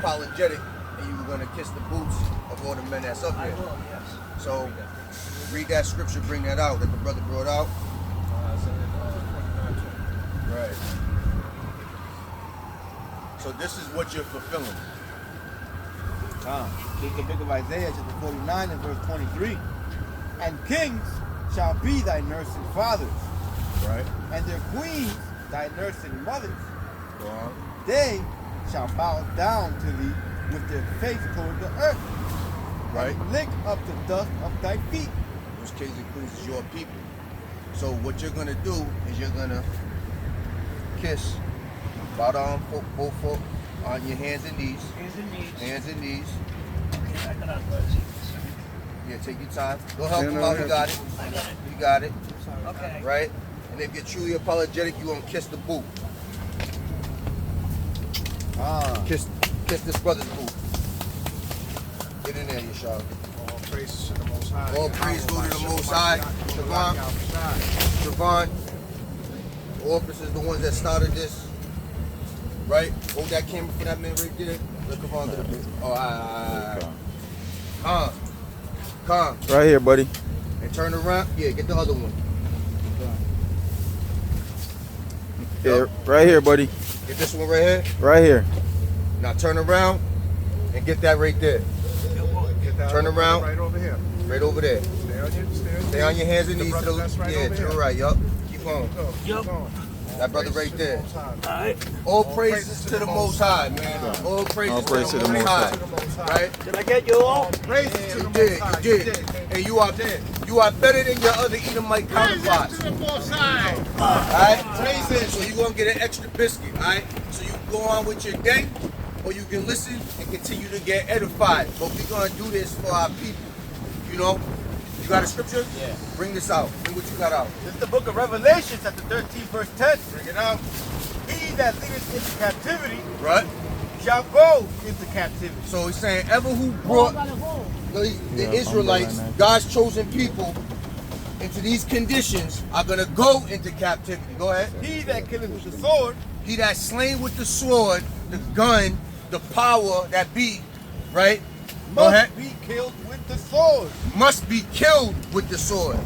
apologetic and you were going to kiss the boots of all the men that's up I here. will, yes. So read that scripture, bring that out that the brother brought out. Right. So this is what you're fulfilling. This is the book of Isaiah, chapter 49 and verse 23. And kings shall be thy nursing fathers, Right. and their queens thy nursing mothers. Go on. They shall bow down to thee with their face toward the earth, Right. and lick up the dust of thy feet. Which case includes your people. So what you're gonna do is you're gonna kiss, bow down, both foot on your hands and knees. Hands and knees. Hands and knees. Okay, I got out first. Yeah, take your time. Go help him no, out. no. You got it. I got it. You got it. Okay. Right? And if you're truly apologetic, you gonna kiss the boot. Kiss this brother's boot. Get in there, Yahawah. All praise to the Most High. All praise go to the Most High. Siobhan. Siobhan. The officers, the ones that started this. Right? Hold that camera for that man right there. Look around to the boot. Oh, Calm. Right here, buddy. And turn around. Yeah, get the other one. Yeah, right here, buddy. Get this one right here. Right here. Now turn around and get that right there. Get that Turn around. right over here. Right over there. Stay on your hands and knees to the That's right yeah, over to the here. right. Yup. Keep going. Yup. That brother right there. Alright. All praises to the Most High, man. All praises to the Most High. Right? Did I get you all? Praises to You the did. Most High. You did. And you are better than your other Edomite counterparts. Alright? Praises. So you're gonna get an extra biscuit. Alright? So you can go on with your day, or you can listen and continue to get edified. But we're gonna do this for our people. You know? You got a scripture? Yeah. Bring this out. Bring what you got out. This is the book of Revelation, chapter 13, verse 10. Bring it out. He that leadeth into captivity Right? shall go into captivity. So he's saying, ever who brought the Israelites, God's chosen people, into these conditions are going to go into captivity. Go ahead. He that killeth with the sword He that slain with the sword, the gun, the power that be, right? Go ahead. must be killed with the sword. Must be killed with the sword.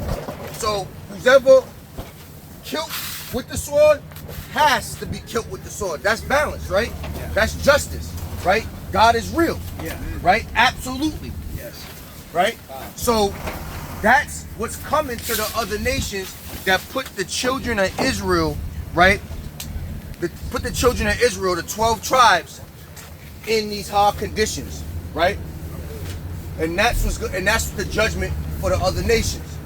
So who's ever killed with the sword has to be killed with the sword. That's balance, right? Yeah. That's justice, right? God is real, Yeah. right? Absolutely, Yes. right? So that's what's coming to the other nations that put the children of Israel, right? Put the children of Israel, the 12 tribes, in these hard conditions, right? And that's what's good, and that's the judgment for the other nations.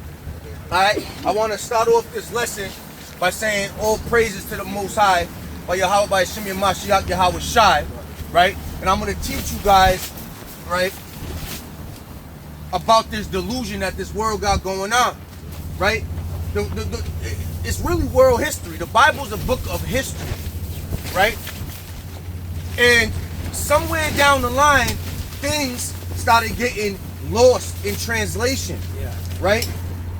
All right, I want to start off this lesson by saying all praises to the Most High by Yahawah Bahasham Yahawashi, right? And I'm going to teach you guys, right, about this delusion that this world got going on, right? It's really world history. The Bible's a book of history, right? And somewhere down the line, things started getting lost in translation, Yeah. right?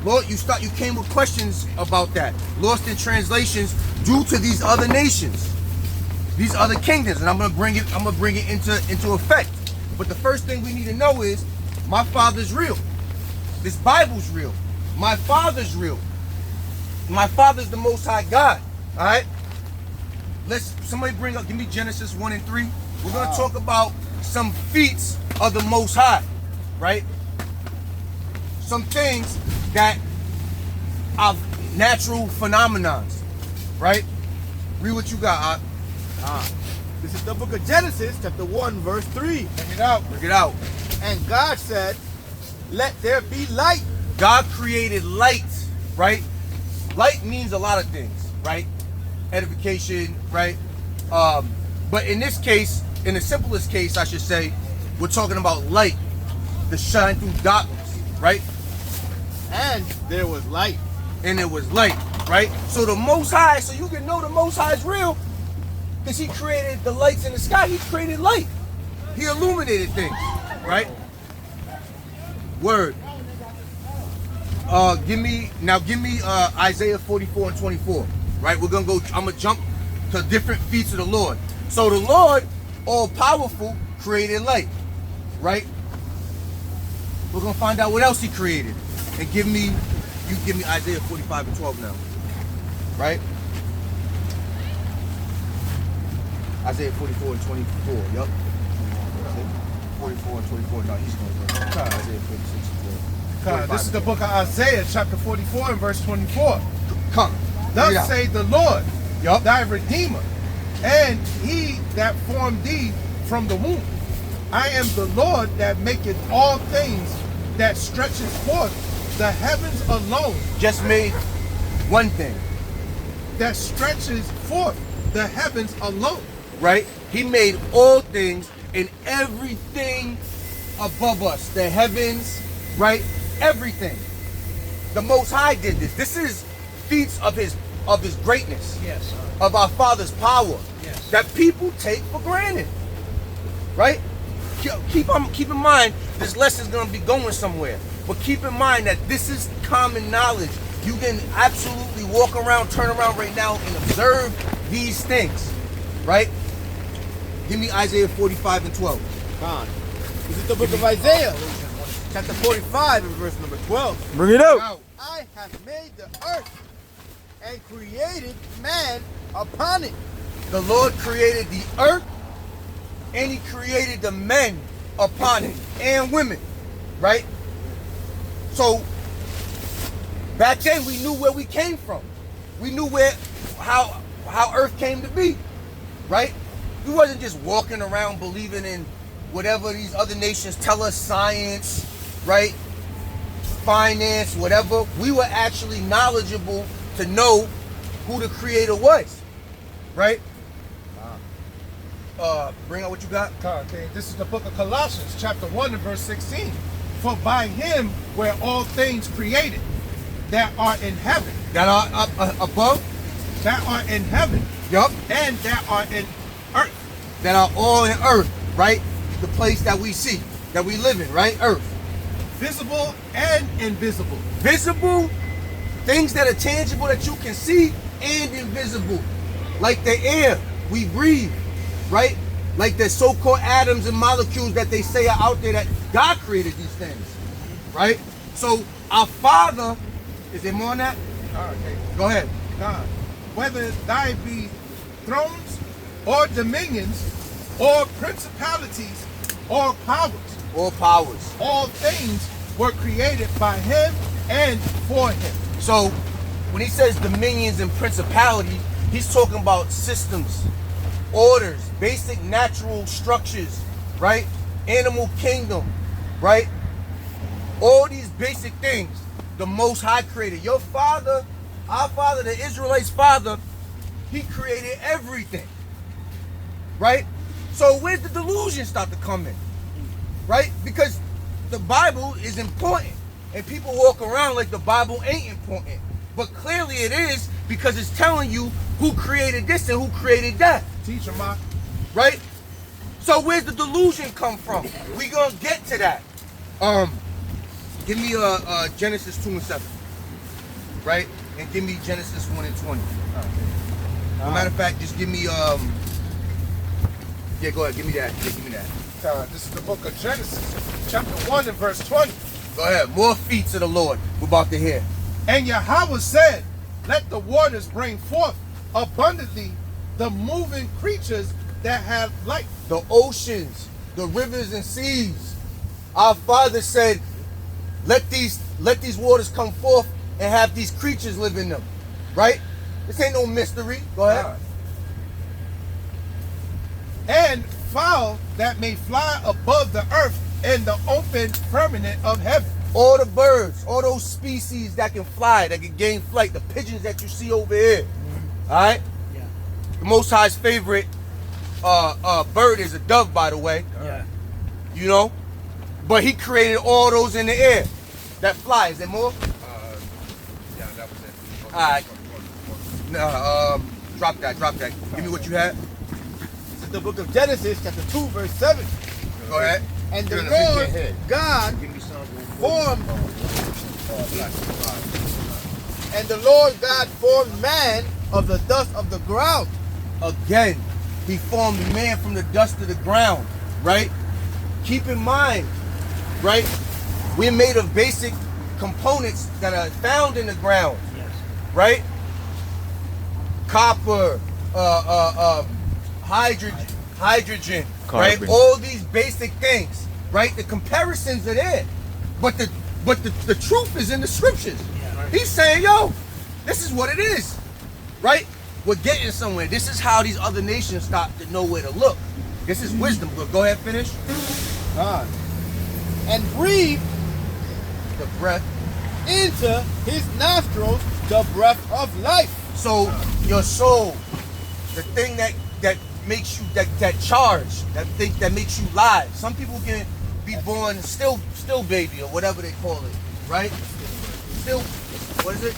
Lord, you came with questions about that. Lost in translations due to these other nations, these other kingdoms, and I'm gonna bring it into effect. But the first thing we need to know is my Father's real. This Bible's real. My Father's real. My Father's the Most High God. All right. Somebody give me Genesis 1 and 3. We're gonna talk about some feats of the Most High, right? Some things that are natural phenomenons, right? Read what you got. This is the book of Genesis, chapter 1, verse 3. Bring it out. Bring it out. And God said, let there be light. God created light, right? Light means a lot of things, right? Edification, right? But in this case, in the simplest case, I should say, we're talking about light to shine through darkness, right? And there was light. And it was light, right? So the Most High, so you can know the Most High is real, because he created the lights in the sky. He created light. He illuminated things, right? Word. Give me Isaiah 44 and 24, right? We're gonna go. I'm gonna jump to different feats of the Lord. So the Lord, all powerful, created light, right? We're gonna find out what else he created. And you give me Isaiah 45 and 12 now. Right? Isaiah 44 and 24, yup. 44 and 24, no, he's gonna go. Isaiah 46 and 12. This is the book of Isaiah, chapter 44 and verse 24. Come. Thus say the Lord, Yup. thy Redeemer, and he that formed thee from the womb. I am the Lord that maketh all things, that stretches forth the heavens alone. Just made one thing, That stretches forth the heavens alone. right? He made all things and everything above us. The heavens, right? Everything. The Most High did this. This is feats of his greatness. Yes, sir. Of our Father's power. Yes. That people take for granted. Right? Keep in mind, this lesson's gonna be going somewhere. But keep in mind that this is common knowledge. You can absolutely walk around, turn around right now and observe these things. Right? Give me Isaiah 45 and 12. Khan. This is the book of Isaiah, chapter 45 and verse number 12. Bring it out. I have made the earth and created man upon it. The Lord created the earth and he created the men upon it and women, right? So back then we knew where we came from. We knew how earth came to be, right? We wasn't just walking around believing in whatever these other nations tell us, science, right? Finance, whatever. We were actually knowledgeable to know who the creator was, right? Bring out what you got. Okay, this is the book of Colossians, chapter 1 and verse 16. For by him were all things created that are in heaven. That are up above. That are in heaven. Yup. And that are in earth. That are all in earth, right? The place that we see, that we live in, right? Earth. Visible and invisible. Visible, things that are tangible that you can see, and invisible. Like the air we breathe, right? Like the so-called atoms and molecules that they say are out there, that God created these things, right? So our Father, is there more on that? Okay. Go ahead. God, whether thy be thrones or dominions or principalities or powers, All powers. all things were created by him and for him. So when he says dominions and principalities, he's talking about systems, orders, basic natural structures, right? Animal kingdom, right? All these basic things the Most High created. Your Father, our Father, the Israelites' Father, he created everything, right? So where's the delusion start to come in, right? Because the Bible is important and people walk around like the Bible ain't important. But clearly it is, because it's telling you who created this and who created that. Teacher Mark. Right? So where's the delusion come from? We gonna get to that. Give me Genesis 2 and 7. Right? And give me Genesis 1 and 20. As a matter of fact, just give me yeah, go ahead, give me that. Yeah, give me that. This is the book of Genesis, chapter 1 and verse 20. Go ahead. More feats of the Lord we're about to hear. And Yahawah said, let the waters bring forth abundantly the moving creatures that have life. The oceans, the rivers and seas. Our Father said, let these waters come forth and have these creatures live in them. Right? This ain't no mystery. Go ahead. And fowl that may fly above the earth in the open firmament of heaven. All the birds, all those species that can fly, that can gain flight, the pigeons that you see over here. All right? Yeah. The Most High's favorite bird is a dove, by the way. Yeah. You know? But he created all those in the air that fly. Is there more? Yeah, that was it. All right. No, drop that. Give me what you had. This is the book of Genesis, chapter 2, verse 7. Go ahead. And the Give me Lord head. God Give me some. formed, and the Lord God formed man of the dust of the ground. Again, he formed man from the dust of the ground. right? Keep in mind, right? We're made of basic components that are found in the ground, Yes. right? Copper, hydrogen, right? Carbon. All these basic things, right? The comparisons are there, but the truth is in the scriptures. Yeah. He's saying, yo, this is what it is, right? We're getting somewhere. This is how these other nations stop to know where to look. This is wisdom. Go ahead, finish. God. And breathe The breath. into his nostrils the breath of life. So your soul, the thing that makes you that charge, that thing that makes you live. Some people can be born still baby or whatever they call it, right? Still, what is it?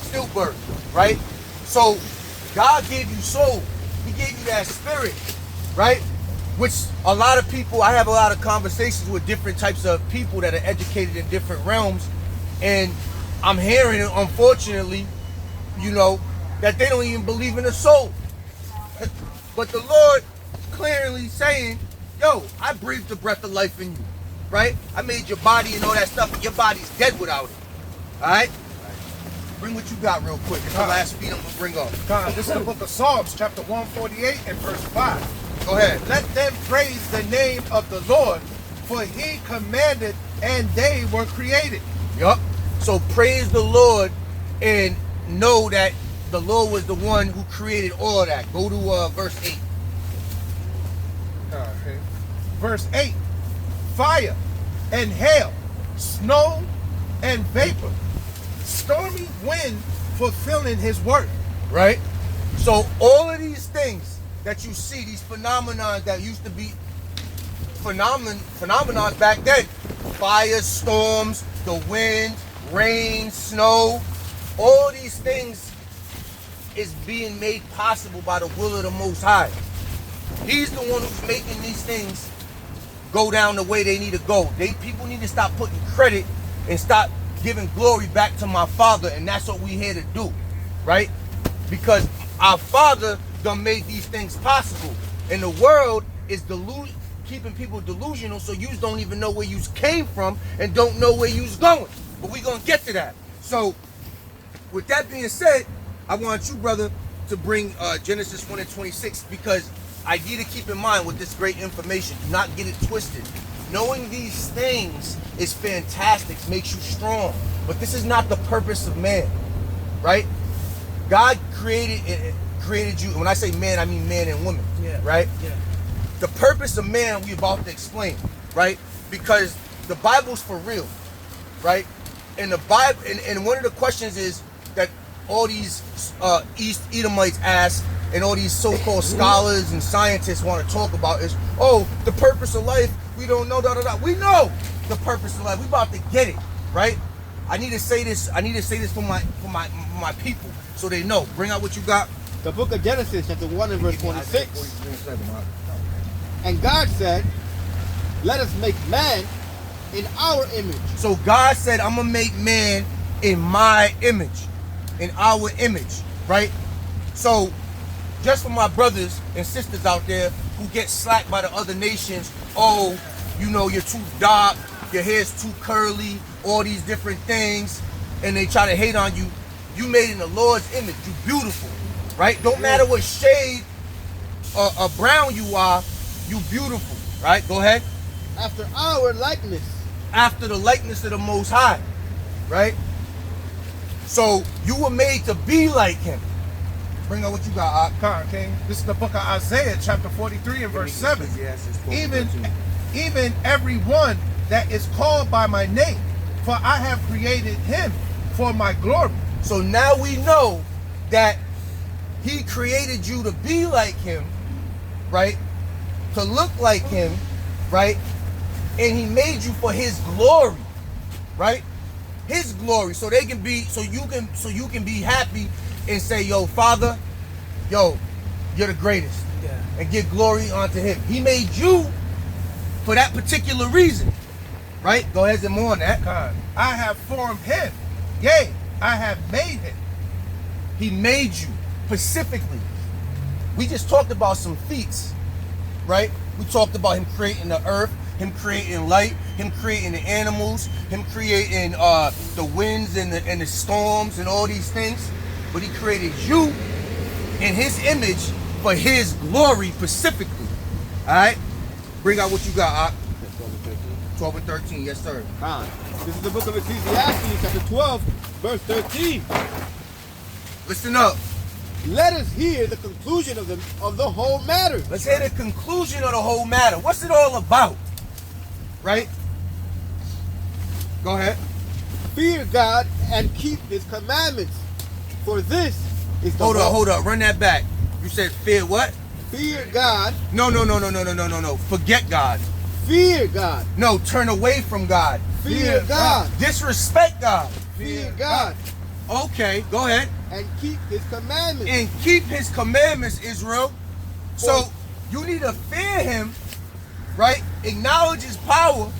Stillbirth, right? So God gave you soul. He gave you that spirit, right? Which a lot of people, I have a lot of conversations with different types of people that are educated in different realms, and I'm hearing, unfortunately, you know, that they don't even believe in the soul. But the Lord clearly saying, yo, I breathed the breath of life in you, right? I made your body and all that stuff, and your body's dead without it, all right? Bring what you got real quick. It's the last speed I'm going to bring up. God, this is the book of Psalms, chapter 148 and verse 5. Go ahead. Let them praise the name of the Lord, for he commanded and they were created. Yup. So praise the Lord and know that the Lord was the one who created all of that. Go to verse 8. Okay. Verse 8. Fire and hail, snow and vapor, stormy wind fulfilling his word. Right? So all of these things that you see, these phenomena that used to be phenomena back then, fire, storms, the wind, rain, snow, all these things is being made possible by the will of the Most High. He's the one who's making these things go down the way they need to go. People need to stop putting credit and stop giving glory back to my Father, and that's what we're here to do, right? Because our Father done made these things possible, and the world is keeping people delusional, so you don't even know where you came from and don't know where you's going. But we're gonna get to that. So, with that being said, I want you, brother, to bring Genesis 1 and 26, because I need to keep in mind with this great information. Do not get it twisted. Knowing these things is fantastic, makes you strong. But this is not the purpose of man, right? God created you. When I say man, I mean man and woman, right? Yeah. The purpose of man we're about to explain, right? Because the Bible's for real, right? And the Bible, and one of the questions is that all these East Edomites ask, and all these so-called scholars and scientists want to talk about is, oh, the purpose of life, we don't know, We know the purpose of life. We about to get it, right? I need to say this for my people, so they know. Bring out what you got. The book of Genesis, chapter 1 and verse 26. And God said, let us make man in our image. So God said, I'm going to make man in my image, in our image, right? So just for my brothers and sisters out there who get slapped by the other nations, oh, you know, you're too dark, your hair's too curly, all these different things, and they try to hate on you. You made in the Lord's image. You beautiful, right? Don't matter what shade or brown you are, you beautiful, right? Go ahead. After our likeness. After the likeness of the Most High, right? So you were made to be like him. Bring out what you got, Con King. This is the book of Isaiah, chapter 43 and verse 7. Even every one that is called by my name, for I have created him for my glory. So now we know that he created you to be like him, right? To look like him, right? And he made you for his glory, right? His glory, so they can be, so you can be happy and say, yo, Father, yo, you're the greatest. Yeah. And give glory unto him. He made you for that particular reason, right? Go ahead and more on that. God, I have formed him. Yea, I have made him. He made you specifically. We just talked about some feats, right? We talked about him creating the earth, him creating light, him creating the animals, him creating the winds and the storms and all these things. But he created you in his image for his glory specifically. Alright? Bring out what you got, Ak. 12 and 13, yes sir. This is the book of Ecclesiastes, chapter 12, verse 13. Listen up. Let us hear the conclusion of the whole matter. Let's hear the conclusion of the whole matter. What's it all about? Right? Go ahead. Fear God and keep his commandments. For this is the Hold up. Run that back. You said fear what? Fear God. No. Forget God. Fear God. No, turn away from God. Fear God. Disrespect God. Fear God. Okay, go ahead. And keep his commandments. And keep his commandments, Israel. So you need to fear him, right? Acknowledge his power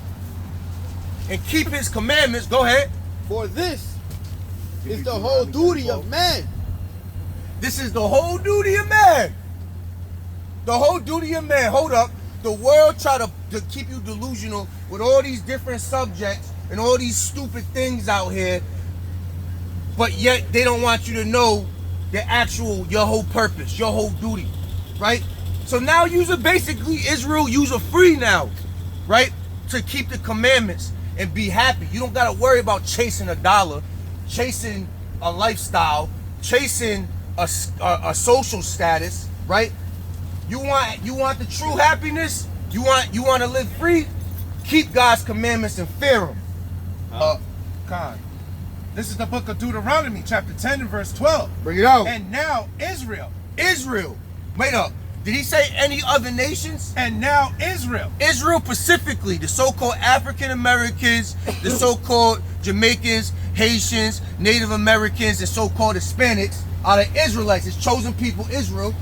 and keep his commandments. Go ahead. For this is the whole duty of man. This is the whole duty of man. The whole duty of man. Hold up. The world try to keep you delusional with all these different subjects and all these stupid things out here, but yet they don't want you to know your whole purpose, your whole duty, right? So now you're basically Israel, you're free now, right? To keep the commandments and be happy. You don't got to worry about chasing a dollar, chasing a lifestyle, chasing a social status, right? You want the true happiness? You want to live free? Keep God's commandments and fear him. God. This is the book of Deuteronomy, chapter 10 and verse 12. Bring it out. And now Israel. Wait up. Did he say any other nations? And now Israel. Israel specifically, the so-called African Americans, the so-called Jamaicans, Haitians, Native Americans, and so-called Hispanics are the Israelites, his chosen people, Israel.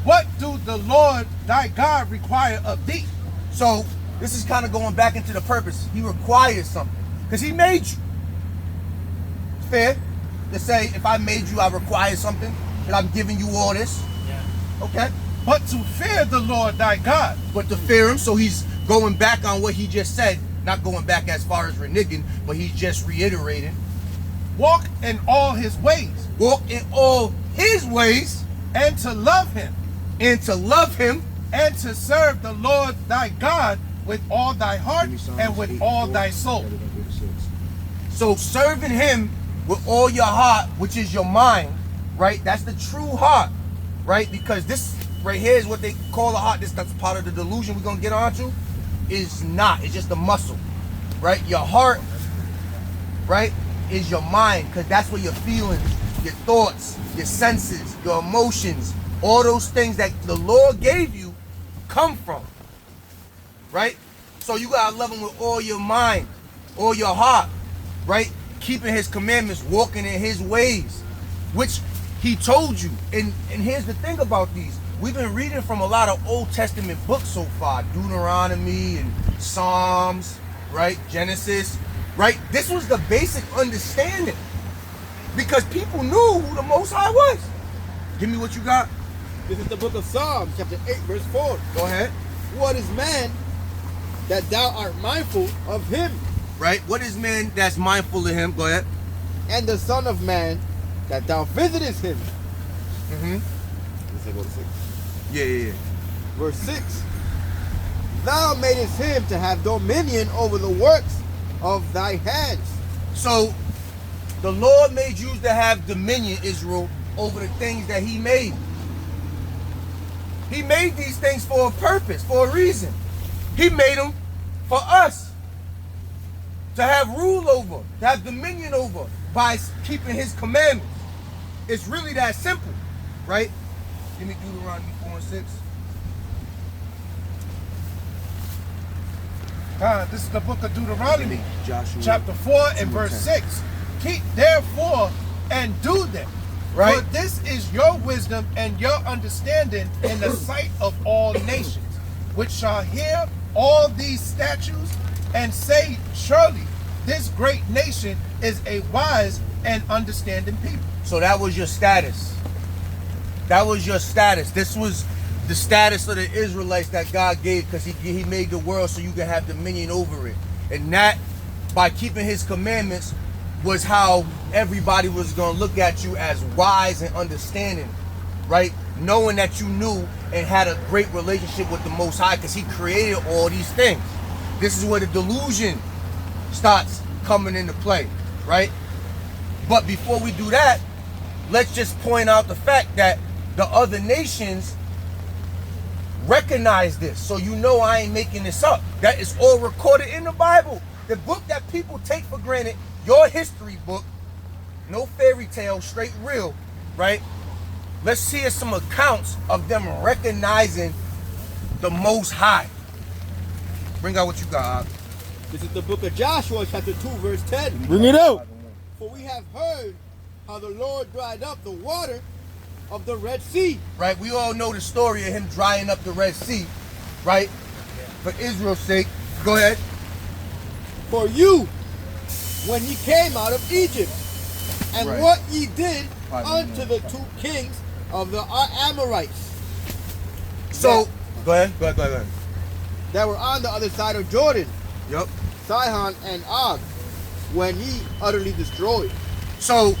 What do the Lord thy God require of thee? So this is kind of going back into the purpose. He requires something because he made you. Fair to say, if I made you, I require something, and I'm giving you all this. Yeah. Okay. But to fear the Lord thy God. But to fear him, so he's going back on what he just said, not going back as far as reneging, but he's just reiterating. Walk in all his ways. Walk in all his ways. And to love him. And to love him. And to serve the Lord thy God with all thy heart and with all thy soul. So serving him with all your heart, which is your mind, right? That's the true heart, right? Because this right here is what they call a heart. That's part of the delusion we're going to get onto. Is not. It's just a muscle, right? Your heart, right, is your mind, because that's where your feelings, your thoughts, your senses, your emotions, all those things that the Lord gave you come from, right? So you got to love him with all your mind, all your heart, right? Keeping his commandments, walking in his ways, which he told you. And here's the thing about these. We've been reading from a lot of Old Testament books so far. Deuteronomy and Psalms, right? Genesis, right? This was the basic understanding. Because people knew who the Most High was. Give me what you got. This is the book of Psalms, chapter 8, verse 4. Go ahead. What is man that thou art mindful of him? Right? What is man that's mindful of him? Go ahead. And the son of man that thou visitest him. Mm-hmm. Let's go to 6. Yeah. Verse 6. Thou madest him to have dominion over the works of thy hands. So, the Lord made you to have dominion, Israel, over the things that he made. He made these things for a purpose, for a reason. He made them for us to have rule over, to have dominion over by keeping his commandments. It's really that simple, right? Give me Deuteronomy 4 and 6. This is the book of Deuteronomy, Joshua, chapter 4 and verse 6. Keep therefore and do them. Right. For this is your wisdom and your understanding in the sight of all nations, which shall hear all these statutes and say, surely this great nation is a wise and understanding people. So that was your status. That was your status. This was the status of the Israelites that God gave, because he made the world so you can have dominion over it. And that, by keeping his commandments, was how everybody was going to look at you as wise and understanding, right? Knowing that you knew and had a great relationship with the Most High, because he created all these things. This is where the delusion starts coming into play, right? But before we do that, let's just point out the fact that the other nations recognize this. So you know I ain't making this up. That is all recorded in the Bible. The book that people take for granted, your history book, no fairy tale, straight real, right? Let's hear some accounts of them recognizing the Most High. Bring out what you got. This is the book of Joshua, chapter 2, verse 10. Bring it out. For we have heard how the Lord dried up the water of the Red Sea. Right, we all know the story of him drying up the Red Sea, right? For Israel's sake. Go ahead. For you, when ye came out of Egypt, and Right. what ye did unto the two kings of the Amorites. So, go ahead. That were on the other side of Jordan, Yep. Sihon and Og, when ye utterly destroyed. So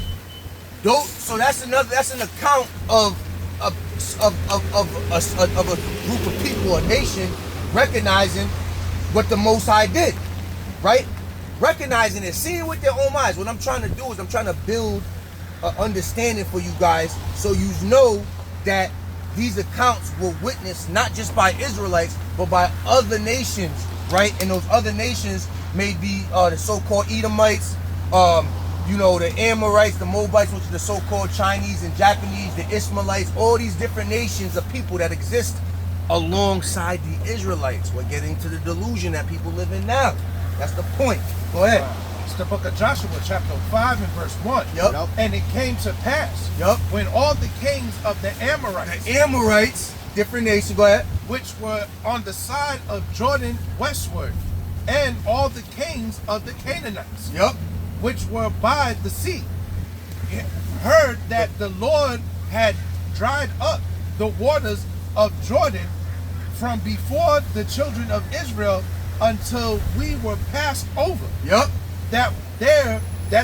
that's an account of a group of people, a nation, recognizing what the Most High did, right? Recognizing it, seeing with their own eyes. What I'm trying to do is I'm trying to build an understanding for you guys, so you know that these accounts were witnessed not just by Israelites, but by other nations, right? And those other nations may be the so-called Edomites, the Amorites, the Moabites, which are the so-called Chinese and Japanese, the Ishmaelites, all these different nations of people that exist alongside the Israelites. We're getting to the delusion that people live in now. That's the point. Go ahead. It's the book of Joshua, chapter 5 and verse 1. Yep. And it came to pass, when all the kings of the Amorites, Different nation, go ahead. which were on the side of Jordan westward, and all the kings of the Canaanites, Yep. which were by the sea, heard that the Lord had dried up the waters of Jordan from before the children of Israel until we were passed over, Yep. that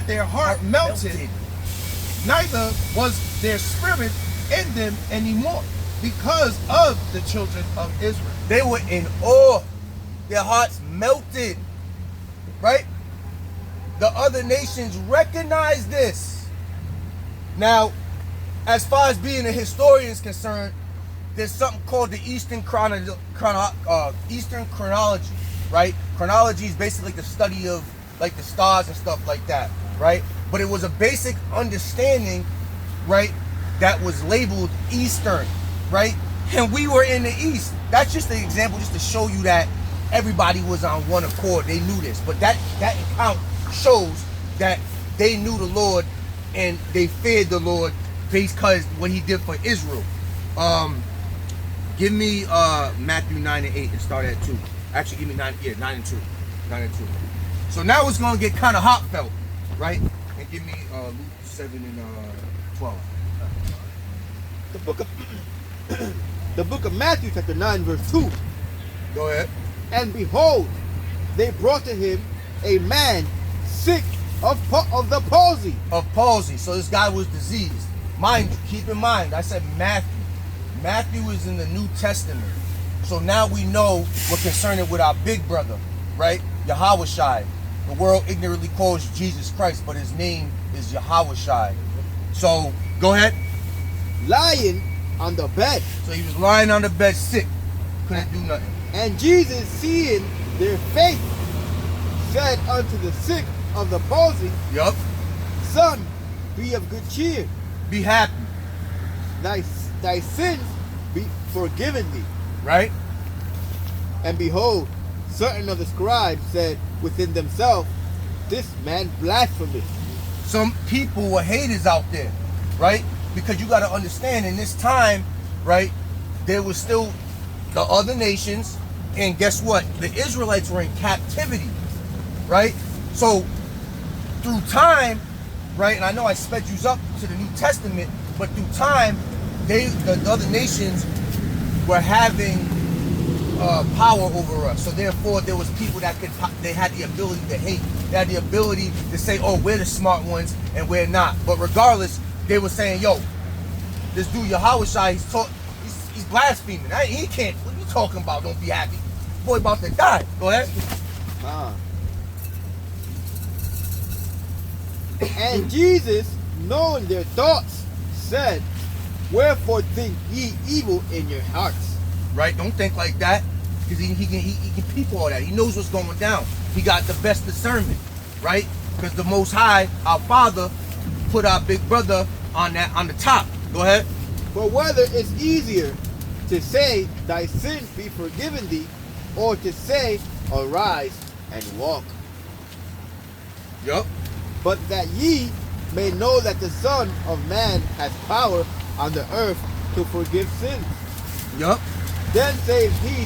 their heart melted, neither was their spirit in them anymore because of the children of Israel. They were in awe. Their hearts melted. Right? The other nations recognized this. Now, as far as being a historian is concerned, there's something called the Eastern Chronology, right? Chronology is basically the study of like the stars and stuff like that, right? But it was a basic understanding, right, that was labeled Eastern, right? And we were in the East. That's just an example just to show you that everybody was on one accord. They knew this. But that account shows that they knew the Lord and they feared the Lord because what he did for Israel. Give me Matthew 9 and 8 and start at 2. Actually, give me 9 and 2. 9 and 2. So now it's going to get kind of heartfelt, right? And give me Luke 7 and 12. The book of Matthew, chapter 9, verse 2. Go ahead. And behold, they brought to him a man sick of the palsy. Of palsy. So this guy was diseased. Mind you, keep in mind, I said Matthew. Matthew is in the New Testament. So now we know we're concerned with our big brother, right? Yahawashi. The world ignorantly calls Jesus Christ, but his name is Yahawashi. So, go ahead. Lying on the bed. So he was lying on the bed sick. Couldn't do nothing. And Jesus, seeing their faith, said unto the sick of the palsy, Yup. Son, be of good cheer. Be happy. Thy sins be forgiven thee. Right? And behold, certain of the scribes said within themselves, This man blasphemeth. Some people were haters out there, right? Because you got to understand, in this time, right, there was still the other nations, and guess what? The Israelites were in captivity, right? So, through time, right, and I know I sped you up to the New Testament, but through time, the other nations were having power over us. So therefore, there was people that they had the ability to hate. They had the ability to say, "Oh, we're the smart ones and we're not." But regardless, they were saying, "Yo, this dude Yahawah, he's blaspheming. He can't. What are you talking about? Don't be happy. Boy, about to die." Go ahead. And Jesus, knowing their thoughts, said, "Wherefore think ye evil in your hearts?" Right? Don't think like that, because he can peep all that. He knows what's going down. He got the best discernment, right? Because the Most High, our Father, put our big brother on the top. Go ahead. For whether it's easier to say, "Thy sins be forgiven thee," or to say, "Arise and walk." Yup. But that ye may know that the Son of Man has power on the earth to forgive sins. Yup. Then saith he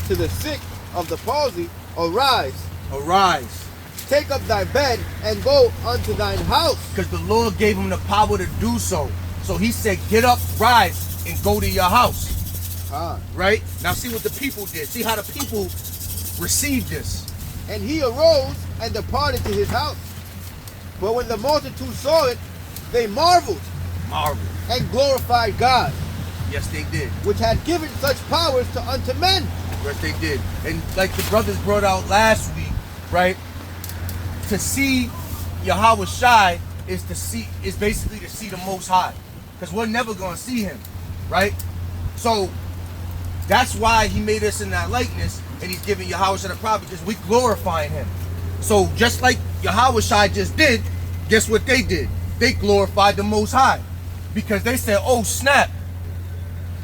to the sick of the palsy, "Arise, Arise. take up thy bed, and go unto thine house." Because the Lord gave him the power to do so. So he said, "Get up, rise, and go to your house." Right? Now see what the people did. See how the people received this. And he arose and departed to his house. But when the multitude saw it, they marveled and glorified God, Yes, they did. which had given such powers unto men. Yes, they did. And like the brothers brought out last week, right? To see Yahawah is basically to see the Most High, because we're never gonna see him, right? So that's why he made us in that likeness, and he's giving Yahawah the prophet, because we glorifying him. So just like Yahawah just did, guess what they did? They glorified the Most High, because they said, "Oh snap,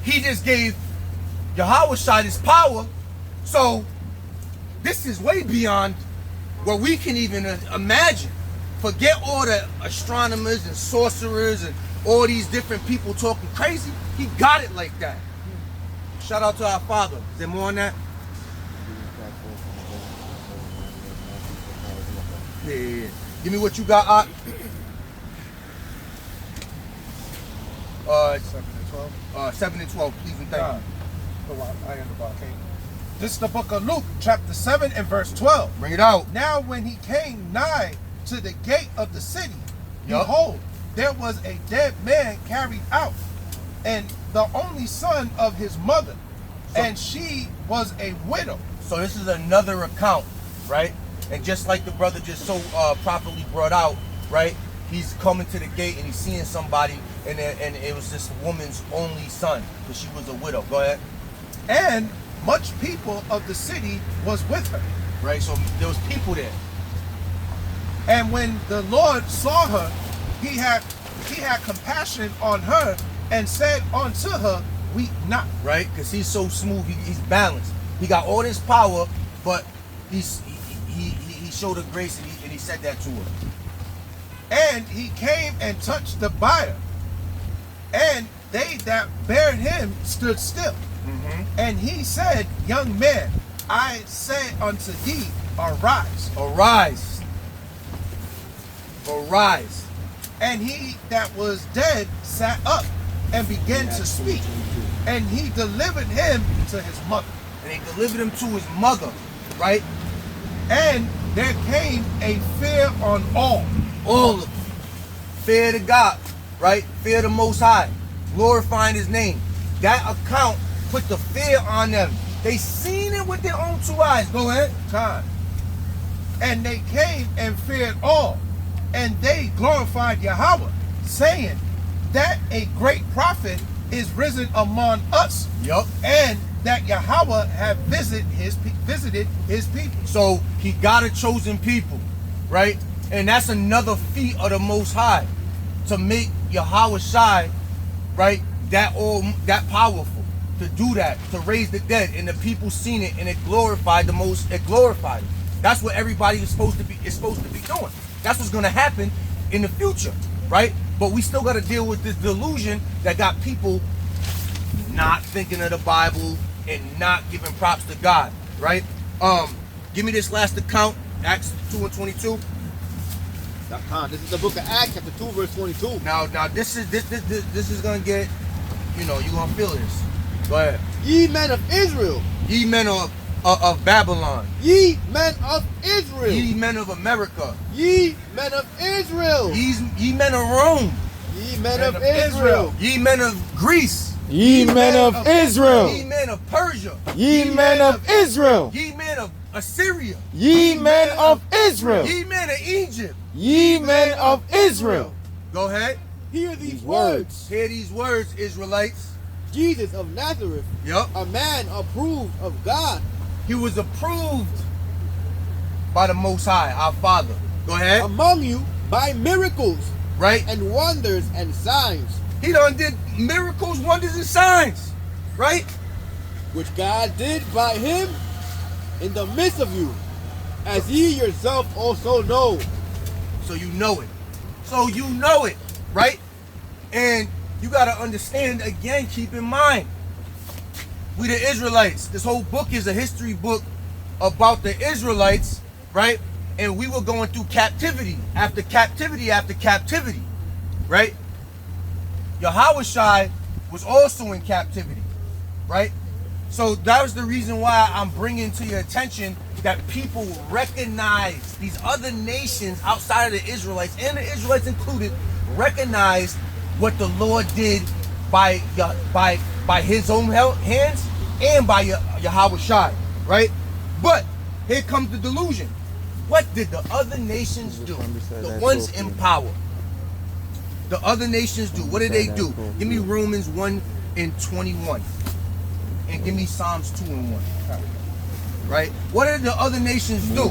he just gave Yahawah this power, so this is way beyond what we can even imagine." Forget all the astronomers and sorcerers and all these different people talking crazy. He got it like that. Shout out to our Father. Is there more on that? Yeah. Give me what you got, Art. 7 and 12. 7 and 12, please and thank you. This is the book of Luke, chapter 7 and verse 12. Bring it out. Now when he came nigh to the gate of the city, Yup. behold, there was a dead man carried out, and the only son of his mother, and she was a widow. So this is another account, right? And just like the brother just so properly brought out, right? He's coming to the gate and he's seeing somebody, and it was this woman's only son, because she was a widow. Go ahead. And much people of the city was with her. Right, so there was people there. And when the Lord saw her, he had compassion on her, and said unto her, "Weep not." Right, because he's so smooth, he's balanced. He got all this power, but he showed her grace, and he said that to her. And he came and touched the bier, and they that bare him stood still. And he said, "Young man, I say unto thee, arise." Arise. Arise. And he that was dead sat up and began to speak, and he delivered him to his mother. And they delivered him to his mother, right? And there came a fear on all. All of them. Fear to God, right? Fear the Most High. Glorifying his name. That account put the fear on them. They seen it with their own two eyes. Go ahead. Time. And they came and feared all, and they glorified Yahawah, saying that a great prophet is risen among us. Yup. And that Yahawah have visited his people. So he got a chosen people, right? And that's another feat of the Most High, to make Yahawah, right, that powerful, to do that, to raise the dead, and the people seen it, and it glorified it. That's what everybody is supposed to be doing. That's what's gonna happen in the future, right? But we still gotta deal with this delusion that got people not thinking of the Bible and not giving props to God, right? Give me this last account, Acts 2 and 22. This is the book of Acts, chapter 2, verse 22. Now this is gonna get, you're gonna feel this. Go ahead. Ye men of Israel. Ye men of Babylon. Ye men of Israel. Ye men of America. Ye men of Israel. Ye men of Rome. Ye men of Israel. Ye men of Greece. Ye men of Israel. Ye men of Persia. Ye men of Israel. Ye men of Assyria. Ye men of Israel. Ye men of Egypt. Ye men of Israel. Go ahead. Hear these words. Hear these words, Israelites. Jesus of Nazareth, Yup. a man approved of God, He was approved by the Most High, our Father. Go ahead. among you by miracles Right? and wonders and signs, He done did miracles, wonders, and signs. Right? which God did by him in the midst of you, as ye yourself also know. So you know it. So you know it. Right? And you got to understand, again, keep in mind, we the Israelites. This whole book is a history book about the Israelites, right? And we were going through captivity after captivity after captivity, right? Yahawashi was also in captivity, right? So that was the reason why I'm bringing to your attention that people recognize these other nations outside of the Israelites, and the Israelites included, recognize what the Lord did by his own hands and by Yahawashi, right? But here comes the delusion. What did the other nations do? The ones in power. The other nations do. What did they do? Give me Romans 1:21. And give me Psalms 2:1. Right? What did the other nations do?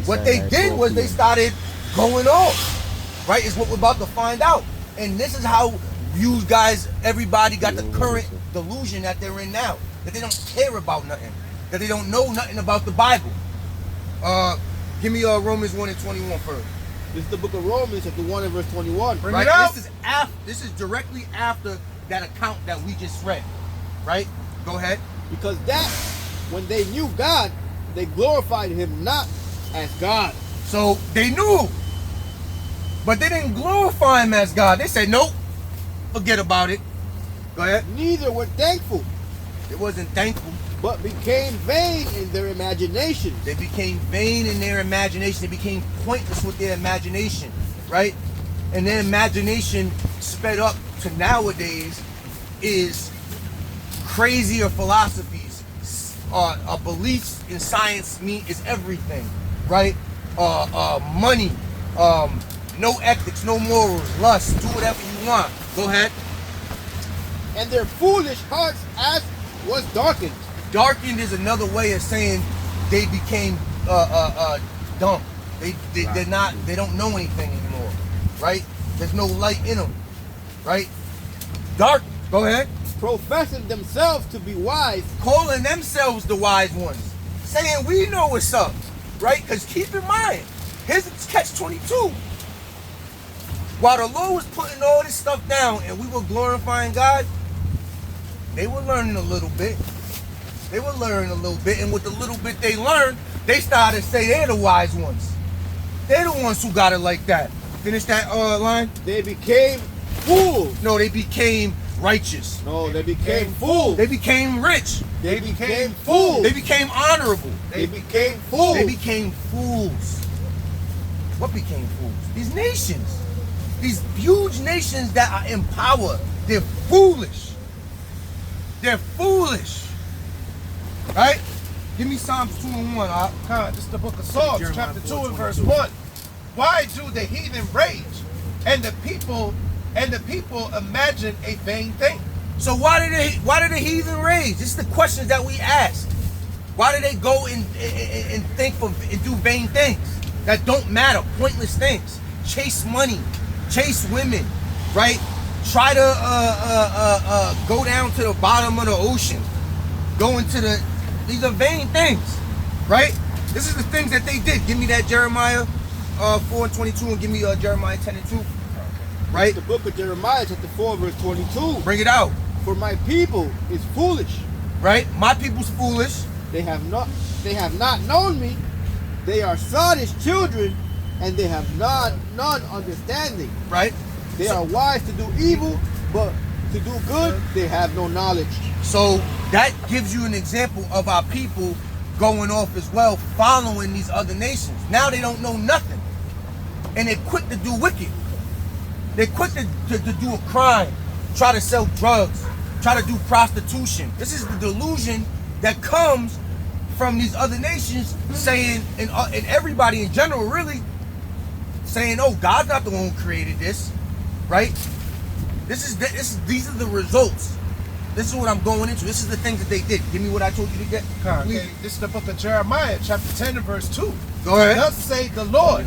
What they did was they started going off. Right? Is what we're about to find out. And this is how you guys, everybody got the current delusion that they're in now. That they don't care about nothing. That they don't know nothing about the Bible. Give me Romans 1:21 first. This is the book of Romans, chapter 1 and verse 21. Bring Right? it out. This is directly after that account that we just read. Right? Go ahead. Because that, when they knew God, they glorified him not as God. So they knew. But they didn't glorify him as God. They said, nope, forget about it. Go ahead. Neither were thankful, It wasn't thankful. but became vain in their imagination. They became vain in their imagination. They became pointless with their imagination, right? And their imagination sped up to nowadays is crazier philosophies. Beliefs in science is everything, right? Money, no ethics, no morals, lust, do whatever you want. Go ahead. And their foolish hearts as was darkened. Darkened is another way of saying they became dumb. They don't know anything anymore, right? There's no light in them, right? Dark. Go ahead. Professing themselves to be wise, Calling themselves the wise ones, saying we know what's up, right? Because keep in mind, here's the catch-22. While the Lord was putting all this stuff down and we were glorifying God, they were learning a little bit. They were learning a little bit, and with the little bit they learned, they started to say they're the wise ones. They're the ones who got it like that. Finish that line. they became fools. No, they became righteous. No, they became fools. They became rich. They became fools. They became honorable. They became fools. They became fools. What became fools? These nations. These huge nations that are in power. They're foolish. They're foolish. Right? Give me Psalms 2:1. This is the book of Psalms, Jeremiah chapter 2 and 4:22. verse 1. Why do the heathen rage, and the people imagine a vain thing? So why did the heathen rage? This is the questions that we ask. Why do they go and think and do vain things that don't matter, pointless things? Chase money, chase women, right? Try to go down to the bottom of the ocean, go into these are vain things, right? This is the things that they did. Give me that Jeremiah 4:22 and give me Jeremiah 10:2. Right? The book of Jeremiah, chapter 4, verse 22. Bring it out. For my people is foolish. Right? My people's foolish. They have not known me. They are sottish children, and they have none understanding. Right? They are wise to do evil, but to do good, they have no knowledge. So that gives you an example of our people going off as well, following these other nations. Now they don't know nothing. And they're quick to do wicked. They're quick to do a crime, try to sell drugs, try to do prostitution. This is the delusion that comes from these other nations saying, and everybody in general really, saying, oh, God's not the one who created this, right? These are the results. This is what I'm going into. This is the things that they did. Give me what I told you to get. Okay. This is the book of Jeremiah, chapter 10 and verse 2. Go ahead. Thus say the Lord,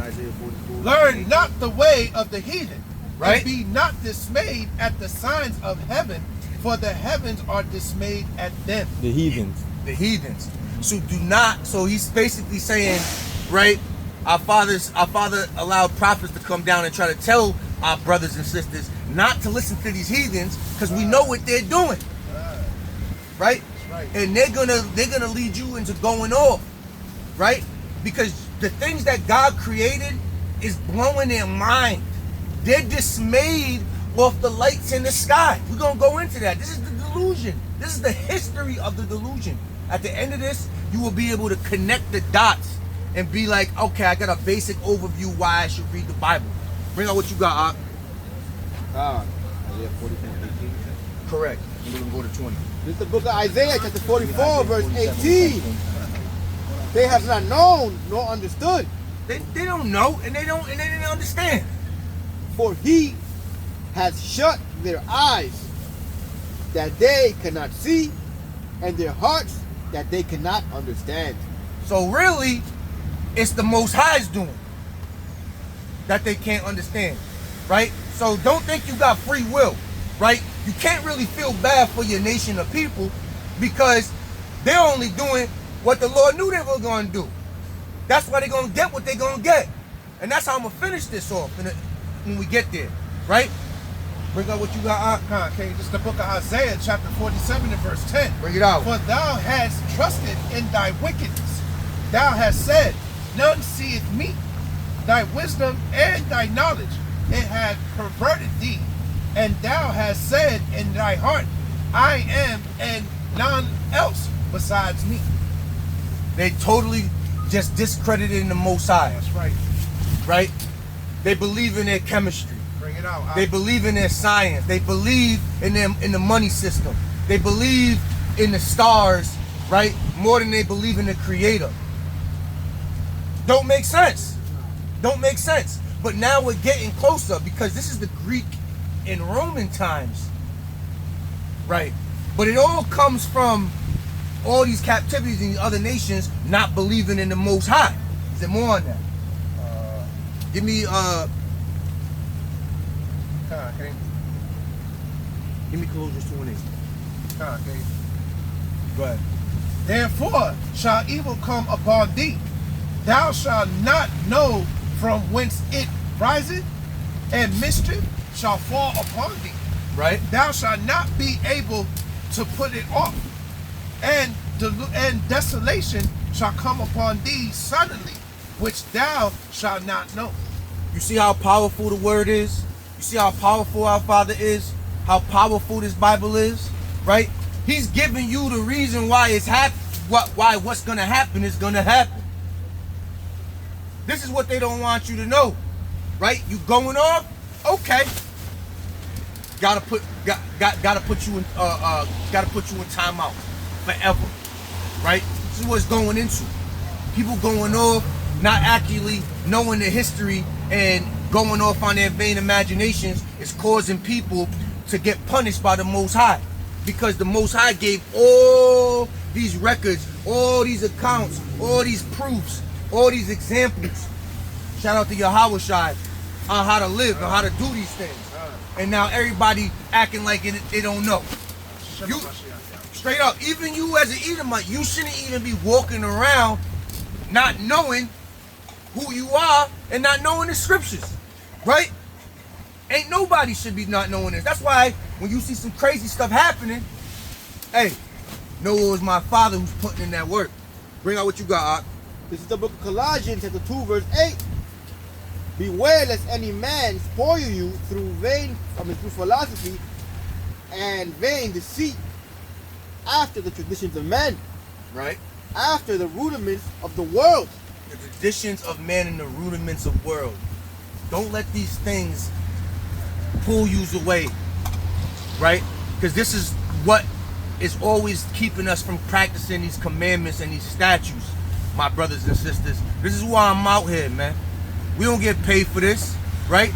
learn not the way of the heathen, Right. and be not dismayed at the signs of heaven, for the heavens are dismayed at them. The heathens. The heathens. So do not. So he's basically saying, right? Our father allowed prophets to come down and try to tell our brothers and sisters not to listen to these heathens because we know what they're doing, right? Right. And they're gonna lead you into going off, right? Because the things that God created is blowing their mind. They're dismayed off the lights in the sky. We're gonna go into that. This is the delusion. This is the history of the delusion. At the end of this, you will be able to connect the dots and be like, okay, I got a basic overview why I should read the Bible. Bring out what you got, Isaiah 40, 18. Correct. And we're gonna go to 20. This is the book of Isaiah, chapter 44, verse 18. They have not known nor understood, They don't know and they didn't understand. for he has shut their eyes that they cannot see, and their hearts that they cannot understand. So really, it's the Most High's doing that they can't understand, right? So don't think you got free will, right? You can't really feel bad for your nation of people because they're only doing what the Lord knew they were going to do. That's why they're going to get what they're going to get. And that's how I'm going to finish this off when we get there, right? Bring out what you got, Okay, this is the book of Isaiah, chapter 47 and verse 10. Bring it out. For thou hast trusted in thy wickedness. Thou hast said, none seeth me. Thy wisdom and thy knowledge, it hath perverted thee. And thou hast said in thy heart, I am, and none else besides me. They totally just discredited the Most High, That's right. right? They believe in their chemistry. Bring it out. They believe in their science. They believe in the money system. They believe in the stars, right? More than they believe in the Creator. Don't make sense. Don't make sense. But now we're getting closer because this is the Greek and Roman times, right? But it all comes from all these captivities in these other nations not believing in the Most High. Is there more on that? Give me Okay. Give me Colossians 2:8. Okay. Go ahead. Therefore shall evil come upon thee. Thou shalt not know from whence it riseth, and mischief shall fall upon thee. Right? Thou shalt not be able to put it off, and desolation shall come upon thee suddenly, which thou shalt not know. You see how powerful the word is? You see how powerful our Father is? How powerful this Bible is? Right? He's giving you the reason why it's why what's gonna happen is gonna happen. This is what they don't want you to know. Right? You going off? Okay. Gotta put you in timeout forever. Right? This is what it's going into. People going off, not actually knowing the history and going off on their vain imaginations is causing people to get punished by the Most High. Because the Most High gave all these records, all these accounts, all these proofs, all these examples. Shout out to Yahawah on how to live and how to do these things. And now everybody acting like they don't know. You, straight up, even you as an Edomite, you shouldn't even be walking around not knowing who you are and not knowing the scriptures, right? Ain't nobody should be not knowing this. That's why when you see some crazy stuff happening, hey, know it was my Father who's putting in that work. Bring out what you got, Ak. This is the book of Colossians, chapter 2, verse 8. Beware lest any man spoil you through philosophy and vain deceit after the traditions of men, Right? after the rudiments of the world. The traditions of man and the rudiments of world. Don't let these things pull you away, right? Because this is what is always keeping us from practicing these commandments and these statutes, my brothers and sisters. This is why I'm out here, man. We don't get paid for this, right?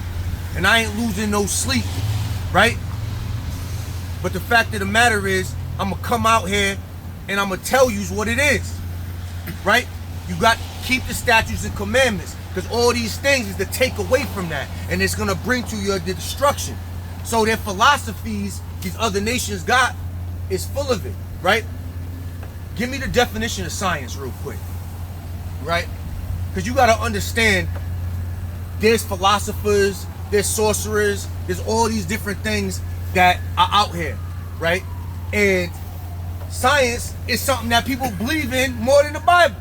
And I ain't losing no sleep, right? But the fact of the matter is, I'm gonna come out here and I'm gonna tell you what it is, right? You got to keep the statutes and commandments, because all these things is to take away from that, and it's gonna bring to your destruction. So their philosophies these other nations got is full of it, right? Give me the definition of science real quick, right? Because you got to understand, there's philosophers, there's sorcerers, there's all these different things that are out here, right? And science is something that people believe in more than the Bible.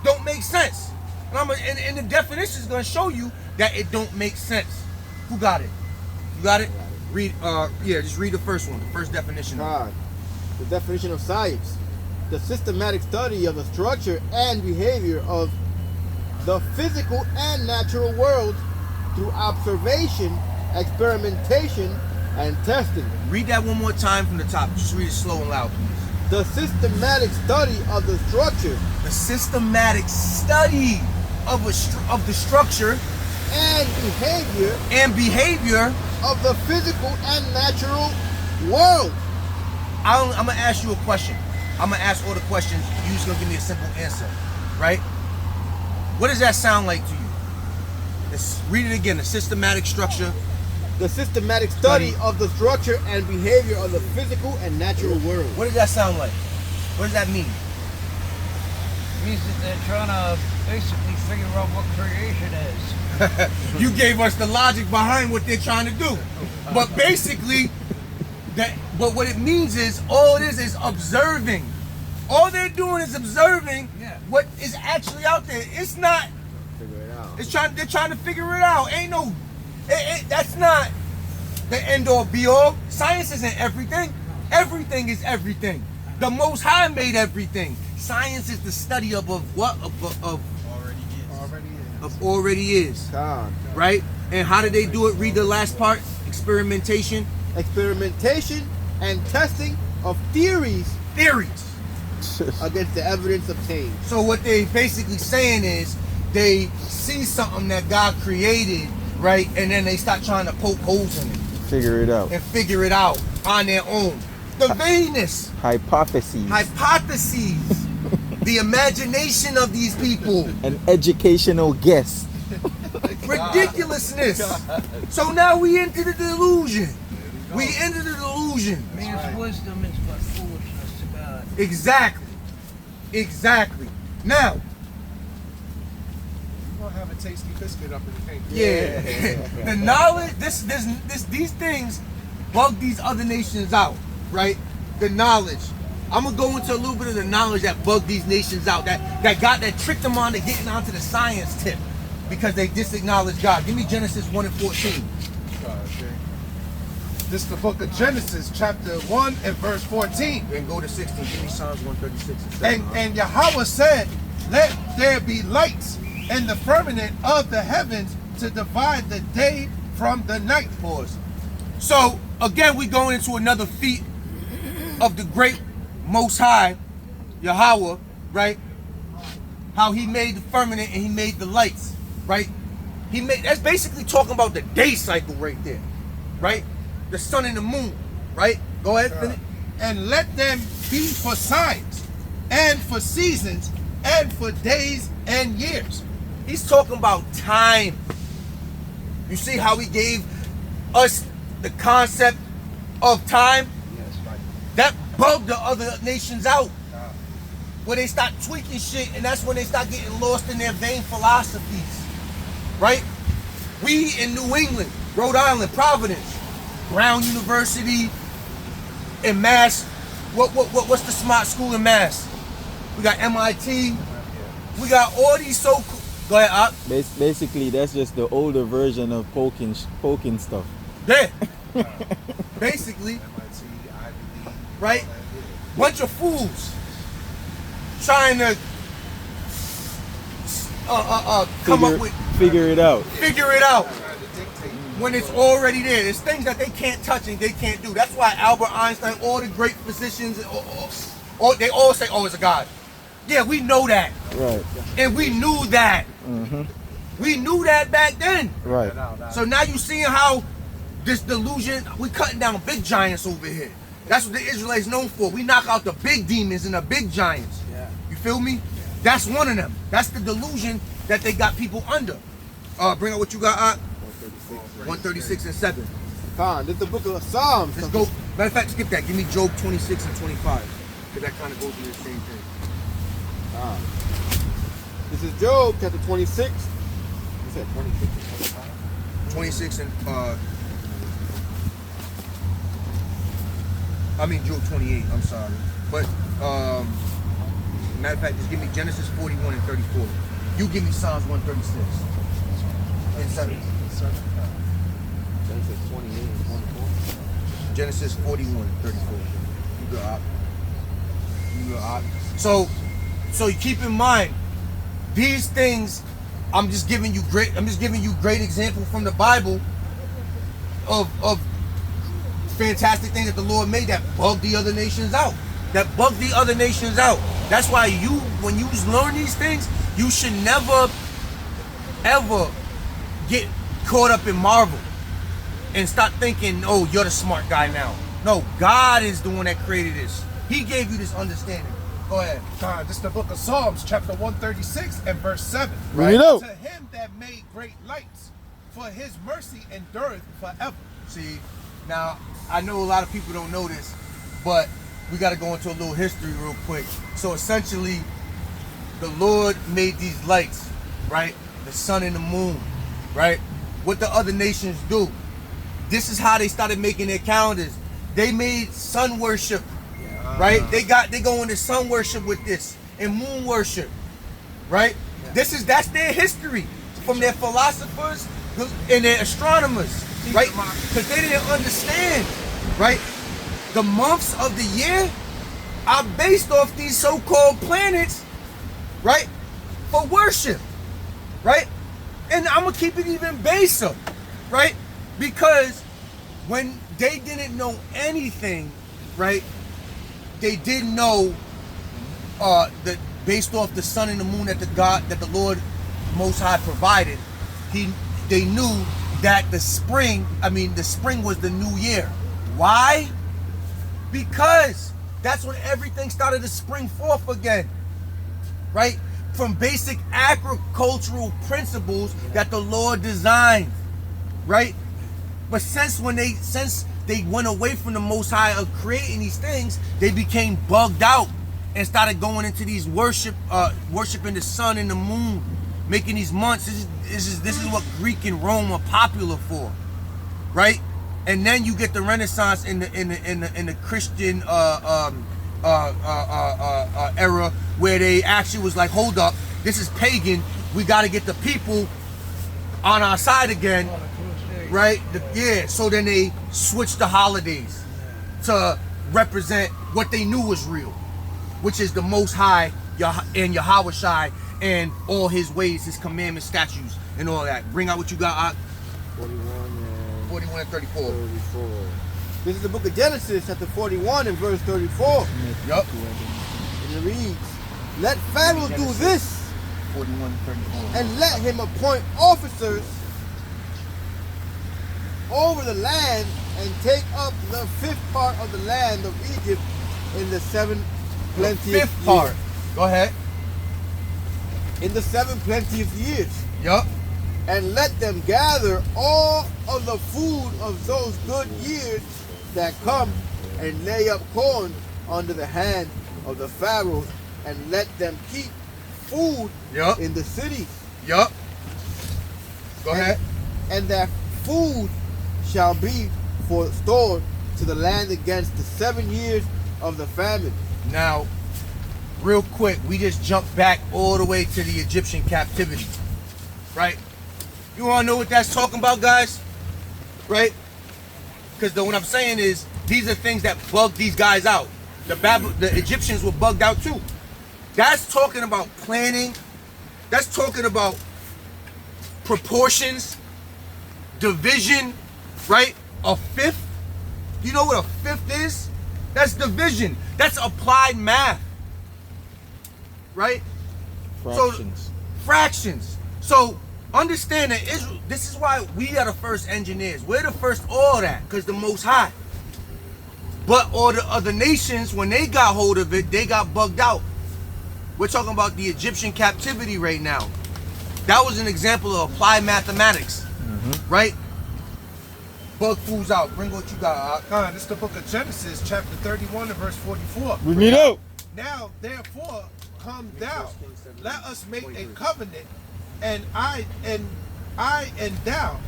Don't make sense. And the definition is going to show you that it don't make sense. Who got it? You got it? Read, just read the first one, the first definition. God, the definition of science: the systematic study of the structure and behavior of the physical and natural world through observation, experimentation, and testing. Read that one more time from the top. Just read it slow and loud, please. The systematic study of the structure The systematic study of the structure and behavior of the physical and natural world. I'm gonna ask you a question. I'm gonna ask all the questions. You're just gonna give me a simple answer, right? What does that sound like to you? Let's read it again. The systematic structure. The systematic study of the structure and behavior of the physical and natural world. What does that sound like? What does that mean? Means that they're trying to basically figure out what creation is. You gave us the logic behind what they're trying to do. But basically, but what it means is, all it is observing. All they're doing is observing what is actually out there. It's not. Figure it out. They're trying to figure it out. Ain't no. That's not the end all be all. Science isn't everything. Everything is everything. The Most High made everything. Science is the study of what? Of already is. God. Right? And how did they do it? Read the last part. Experimentation. Experimentation and testing of theories against the evidence obtained. So what they basically saying is, they see something that God created, right? And then they start trying to poke holes in it. Figure it out. And figure it out on their own. The vainness. Hypotheses. Hypotheses. The imagination of these people. An educational guess. Ridiculousness. So now we into the delusion. We into the delusion. Man's wisdom is but foolishness to God. Exactly. Now, You're gonna have a tasty biscuit up in the tank. yeah. The knowledge, these things bug these other nations out, right? The knowledge. I'm gonna go into a little bit of the knowledge that bugged these nations out, that tricked them on to getting onto the science tip, because they disacknowledge God. Give me Genesis 1 and 14. This is the book of Genesis, chapter 1 and verse 14. And go to 16. Give me Psalms 136 and 7. And Yahawah said, "Let there be lights in the firmament of the heavens to divide the day from the night." Pause. So again, we going into another feat of the great Most High, Yahawah, right? How he made the firmament and he made the lights, right? That's basically talking about the day cycle right there, right? The sun and the moon, right? Go ahead, finish. And let them be for signs, and for seasons, and for days and years. He's talking about time. You see how he gave us the concept of time? Yes, right. That bugged the other nations out. Where they start tweaking shit, and that's when they start getting lost in their vain philosophies. Right? We in New England, Rhode Island, Providence, Brown University, in Mass. What's the smart school in Mass? We got MIT. We got all these so cool. Go ahead, Op. Basically, that's just the older version of poking stuff. Yeah. Basically. right? Bunch of fools trying to come up with, Figure it out. figure it out when it's already there. There's things that they can't touch and they can't do. That's why Albert Einstein, all the great physicians, they all say, "Oh, it's a God." Yeah, we know that, Right. and we knew that. We knew that back then. Right. So now you seeing how this delusion, we cutting down big giants over here. That's what the Israelites known for. We knock out the big demons and the big giants. Yeah. You feel me? That's one of them. That's the delusion that they got people under. Bring out what you got, 136 and 7. Khan, this is the book of Psalms. Let's go. Matter of fact, skip that. Give me Job 26 and 25. Because that kind of goes through the same thing. Khan. This is Job chapter 26. You said 26 and 25? 26 and, I mean Job 28, I'm sorry. But, matter of fact, just give me Genesis 41 and 34. You give me Psalms 136 and 7. Genesis 28 and 24. Genesis 41 and 34. You go up. You go up. So you keep in mind, these things, I'm just giving you great example from the Bible of fantastic things that the Lord made that bugged the other nations out. That's why when you learn these things, you should never, ever get caught up in Marvel and start thinking, oh, you're the smart guy now. No, God is the one that created this. He gave you this understanding. Go ahead. God, this is the book of Psalms, chapter 136 and verse 7. Read it out. To him that made great lights, for his mercy endureth forever. See, now, I know a lot of people don't know this, but we got to go into a little history real quick. So essentially, the Lord made these lights, right? The sun and the moon, right? What the other nations do. This is how they started making their calendars. They made sun worship, right? They go into sun worship with this and moon worship, right? That's their history from their philosophers and their astronomers, right? Because they didn't understand, right? The months of the year are based off these so-called planets, right? For worship, right? And I'm gonna keep it even baser, right? Because when they didn't know anything, right? They didn't know that based off the sun and the moon that the Lord Most High provided, they knew that the spring was the new year. Why? Because that's when everything started to spring forth again, right? From basic agricultural principles that the Lord designed, right? But since they went away from the Most High of creating these things, they became bugged out and started going into these worshiping the sun and the moon, making these months. This is what Greek and Rome are popular for, right? And then you get the Renaissance in the Christian era, where they actually was like, hold up, this is pagan. We got to get the people on our side again, right? So then they switched the holidays to represent what they knew was real, which is the Most High and Yahawashi and all his ways, his commandments, statutes, and all that. Bring out what you got, 41 and 34. 34. This is the book of Genesis, chapter 41 and verse 34. Yup. And it reads, let Pharaoh do this, 41 and 34. and let him appoint officers over the land, and take up the fifth part of the land of Egypt in the 7 plenteous Fifth part. years. Go ahead. In the 7 plenteous years. Yup. And let them gather all of the food of those good years that come, and lay up corn under the hand of the Pharaohs, and let them keep food Yup. in the cities. Yup. Go ahead. And that food shall be for stored to the land against the 7 years of the famine. Now, real quick, we just jumped back all the way to the Egyptian captivity, right? You want to know what that's talking about, guys? Right? Because what I'm saying is, these are things that bugged these guys out. The Egyptians were bugged out too. That's talking about planning. That's talking about proportions, division, right? A fifth. You know what a fifth is? That's division. That's applied math, right? Fractions. So, fractions. So understand that Israel. This is why we are the first engineers. We're the first all that, because the Most High. But all the other nations, when they got hold of it, they got bugged out. We're talking about the Egyptian captivity right now. That was an example of applied mathematics, right? Bug fools out. Bring what you got. This is the book of Genesis, chapter 31 and verse 44. Bring it out. Now, therefore, come down. Let us make a covenant, and I and thou,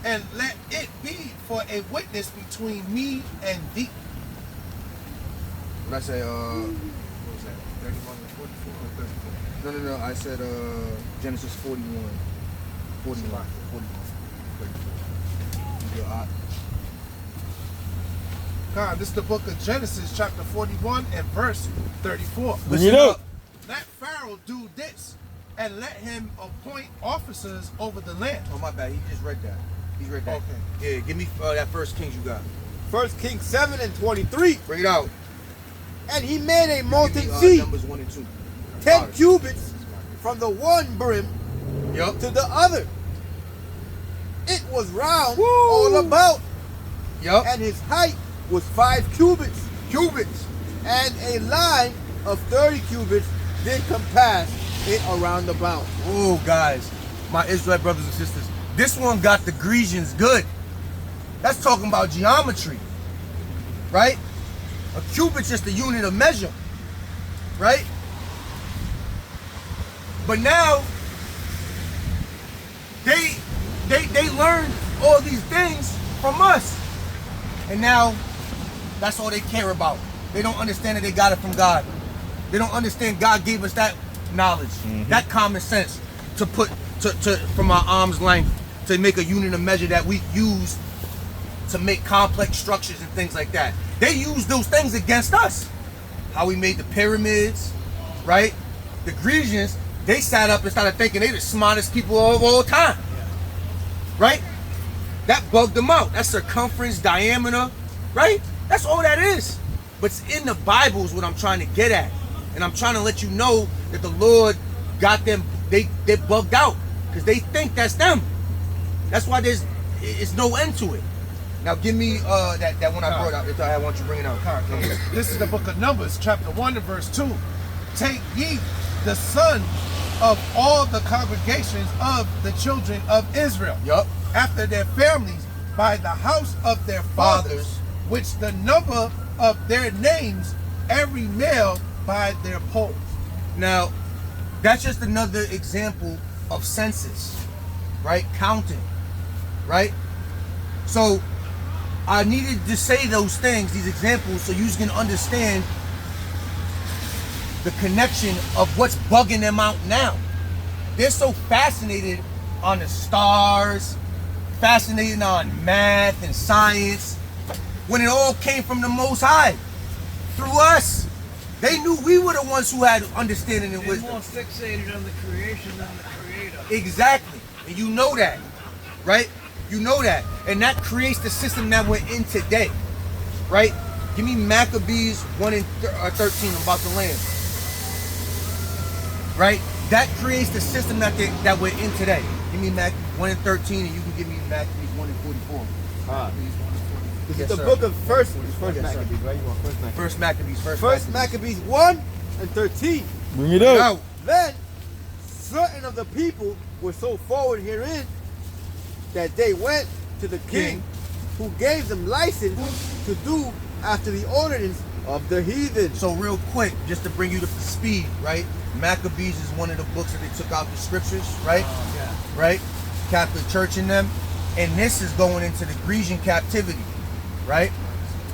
and let it be for a witness between me and thee. What I say? What was that? 31 and 44 or 34? No. I said Genesis 41. 41. 41. God, this is the book of Genesis, chapter 41 and verse 34. Bring it out. Let Pharaoh do this, and let him appoint officers over the land. Oh, my bad. He just read that. He's read that. Okay. Yeah, give me that First Kings you got. 1 Kings 7 and 23. Bring it out. And he made a molten Give me, sea, numbers 1 and 2. 10 cubits from the one brim Yup. to the other. It was round all about, Yup. and his height was 5 cubits. And a line of 30 cubits did compass it around about. Oh, guys, my Israelite brothers and sisters, this one got the Grecians good. That's talking about geometry, right? A cubit's just a unit of measure, right? But now they learned all these things from us, and now that's all they care about. They don't understand that they got it from God. They don't understand God gave us that knowledge, that common sense to put from our arm's length to make a unit of measure that we use to make complex structures and things like that. They use those things against us. How we made the pyramids, right? The Grecians, they sat up and started thinking they the smartest people of all time, right? That bugged them out. That circumference, diameter, right? That's all that is. But it's in the Bible is what I'm trying to get at. And I'm trying to let you know that the Lord got them, they bugged out because they think that's them. That's why there's no end to it. Now give me that one I brought out. I want you to bring it out. This is the book of Numbers, chapter 1 and verse 2. Take ye the son of all the congregations of the children of Israel, Yup. after their families, by the house of their fathers, which the number of their names, every male by their polls. Now, that's just another example of census, right? Counting, right? So I needed to say those things, these examples, so you can understand the connection of what's bugging them out now. They're so fascinated on the stars, fascinated on math and science, when it all came from the Most High, through us. They knew we were the ones who had understanding and They're wisdom. more fixated on the creation than the creator. Exactly. And you know that, right? You know that. And that creates the system that we're in today, right? Give me Maccabees 1 and 13 about the land. Right? That creates the system that we're in today. Give me Mac 1 and 13 and you can give me Maccabees 1 and 44. This Yes, is the sir. book of First Yes, sir. Maccabees, right? You want First Maccabees? First Maccabees. First Maccabees 1 and 13. Bring it out. Now, Then certain of the people were so forward herein that they went to the king, who gave them license to do after the ordinance of the heathen. so real quick, just to bring you to speed, right? Maccabees is one of the books that they took out the scriptures, right? Yeah. Right? Catholic Church in them. And this is going into the Grecian captivity, right?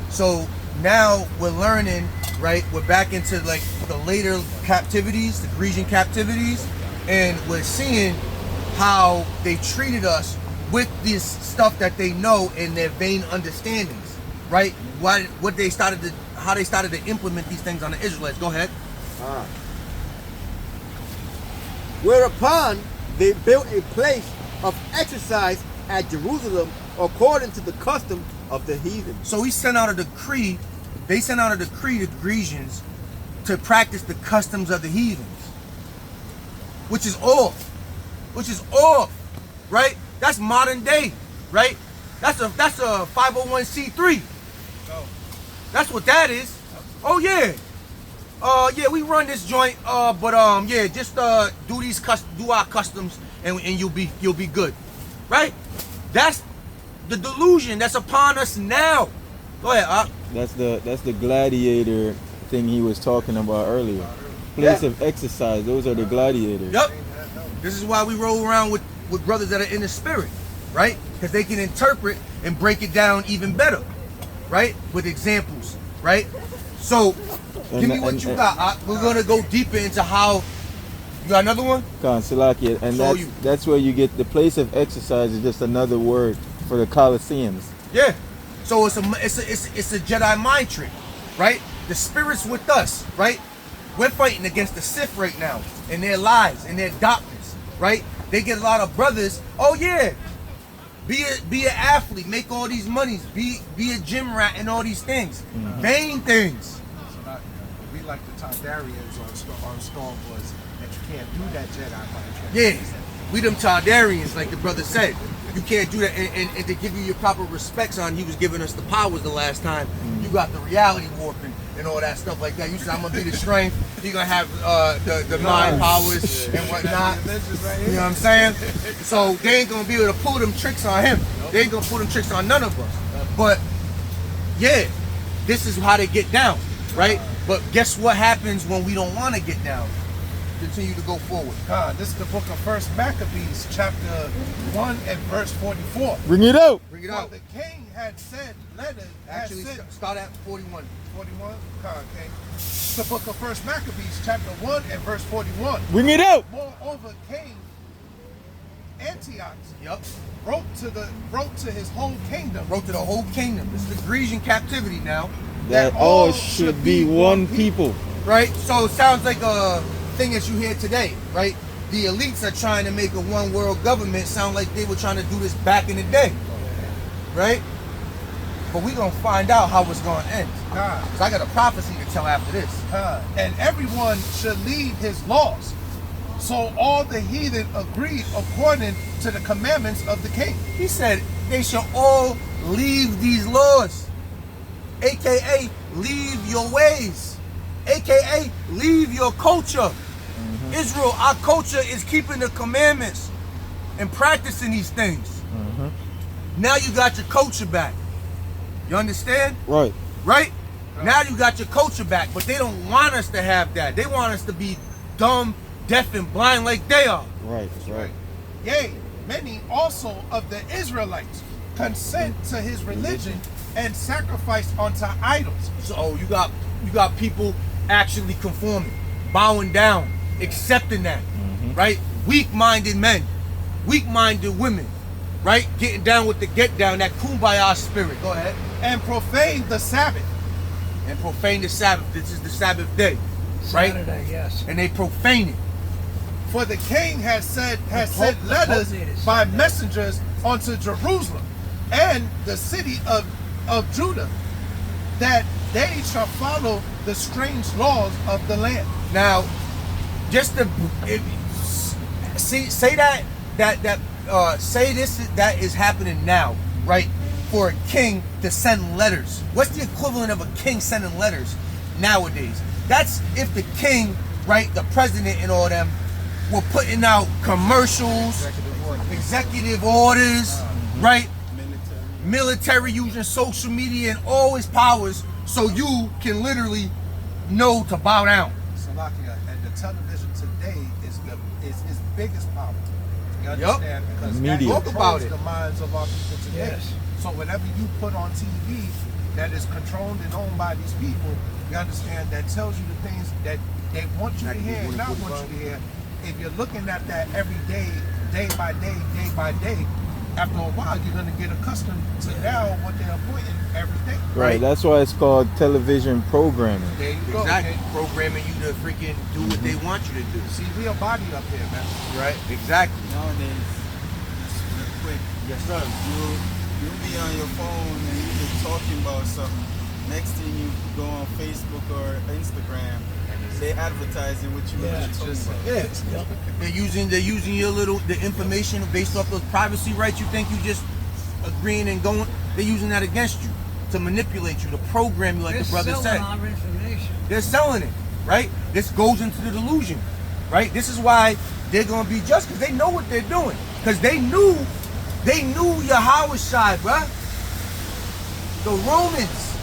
So now we're learning, right? We're back into like the later captivities, the Grecian captivities, and we're seeing how they treated us with this stuff that they know in their vain understandings. right? What they started to, how they started to implement these things on the Israelites. Go ahead. Whereupon they built a place of exercise at Jerusalem according to the custom of the heathen. So he sent out a decree. They sent out a decree to the Grecians to practice the customs of the heathens, which is off. Right? That's modern day, right? That's a 501c3. That's what that is. Oh yeah. Yeah, we run this joint, yeah, just do our customs and you'll be good. Right? That's the delusion that's upon us now. Go ahead, That's the gladiator thing he was talking about earlier. Place of exercise, those are the gladiators. Yep. This is why we roll around with brothers that are in the spirit, right? Because they can interpret and break it down even better, right? With examples, right? So, give me what you got. We're going to go deeper into how... You got another one? Salakia, and that's where you get the place of exercise is just another word for the Colosseums. Yeah. So it's a Jedi mind trick, right? The spirit's with us, right? We're fighting against the Sith right now in their lies, in their darkness, right? They get a lot of brothers. Oh yeah, be an athlete, make all these monies, be a gym rat and all these things, vain things. We like the Targaryens on Star Wars, that you can't do that Jedi mind trick. Yeah, we them Targaryens, like the brother said. You can't do that, and to give you your proper respects on, he was giving us the powers the last time. You got the reality warping and all that stuff like that. You said I'm gonna be the strength. He gonna have the mind powers and whatnot. You know what I'm saying? So they ain't gonna be able to pull them tricks on him. They ain't gonna pull them tricks on none of us. But yeah, this is how they get down, right? But guess what happens when we don't want to get down? Continue to go forward. This is the book of 1 Maccabees, chapter 1 and verse 44. Bring it out. Bring it out. The king had said, Actually, start at 41. 41. Okay. The book of 1 Maccabees, chapter 1 and verse 41. Bring it out. Moreover, King Antiochus Yep. wrote to his whole kingdom. Wrote to the whole kingdom. This is the Grecian captivity now. That all should be one people. Right? So it sounds like a thing that you hear today, right? The elites are trying to make a one world government sound like they were trying to do this back in the day. Right? But we're going to find out how it's going to end. Because I got a prophecy to tell after this. And everyone should lead his laws. So all the heathen agreed according to the commandments of the king. He said they shall all leave these laws. AKA, leave your ways. AKA, leave your culture. Israel, our culture is keeping the commandments and practicing these things. Now you got your culture back. You understand? Right. Right? Now you got your culture back, but they don't want us to have that. They want us to be dumb, deaf, and blind like they are. Right. Yea, many also of the Israelites consent to his religion and sacrifice unto idols. So you got people actually conforming, bowing down, accepting that, right? Weak-minded men, weak-minded women, right? Getting down with the get down, that kumbaya spirit. Go ahead. And profane the Sabbath. And profane the Sabbath. This is the Sabbath day, right? Saturday, yes. And they profane it. For the king has sent letters by messengers unto Jerusalem and the city of Judah, that they shall follow the strange laws of the land. Now, just to say that is happening now, right? For a king to send letters. What's the equivalent of a king sending letters nowadays? That's if the king, right, the president and all them were putting out commercials, executive orders, right? Military using social media and all his powers so you can literally know to bow down. Salakia, and the television today is his biggest power. You understand? Because Media. that Talk about controls it. the minds of our people today. Yes. So whatever you put on TV that is controlled and owned by these people, you understand, that tells you the things that they want you to hear and not want you to hear. If you're looking at that every day, day by day, after a while, you're gonna get accustomed to now what they're putting every day. Right. That's why it's called television programming. There you go. Exactly. Okay? Programming you to freaking do what they want you to do. See, we are bodied up here, man. Right? Exactly. Nowadays, just real quick, Yes, sir. you'll be on your phone and you'll be talking about something. Next thing you go on Facebook or Instagram, they advertising what you Yeah, want to talk about. Yeah. They're using the information based off those privacy rights you think you just agreeing and going. They're using that against you to manipulate you, to program you, like They're the brother selling said. our information. They're selling it, right? This goes into the delusion, right? This is why they're gonna be just, because they know what they're doing. Because they knew Yahawah, bruh. The Romans.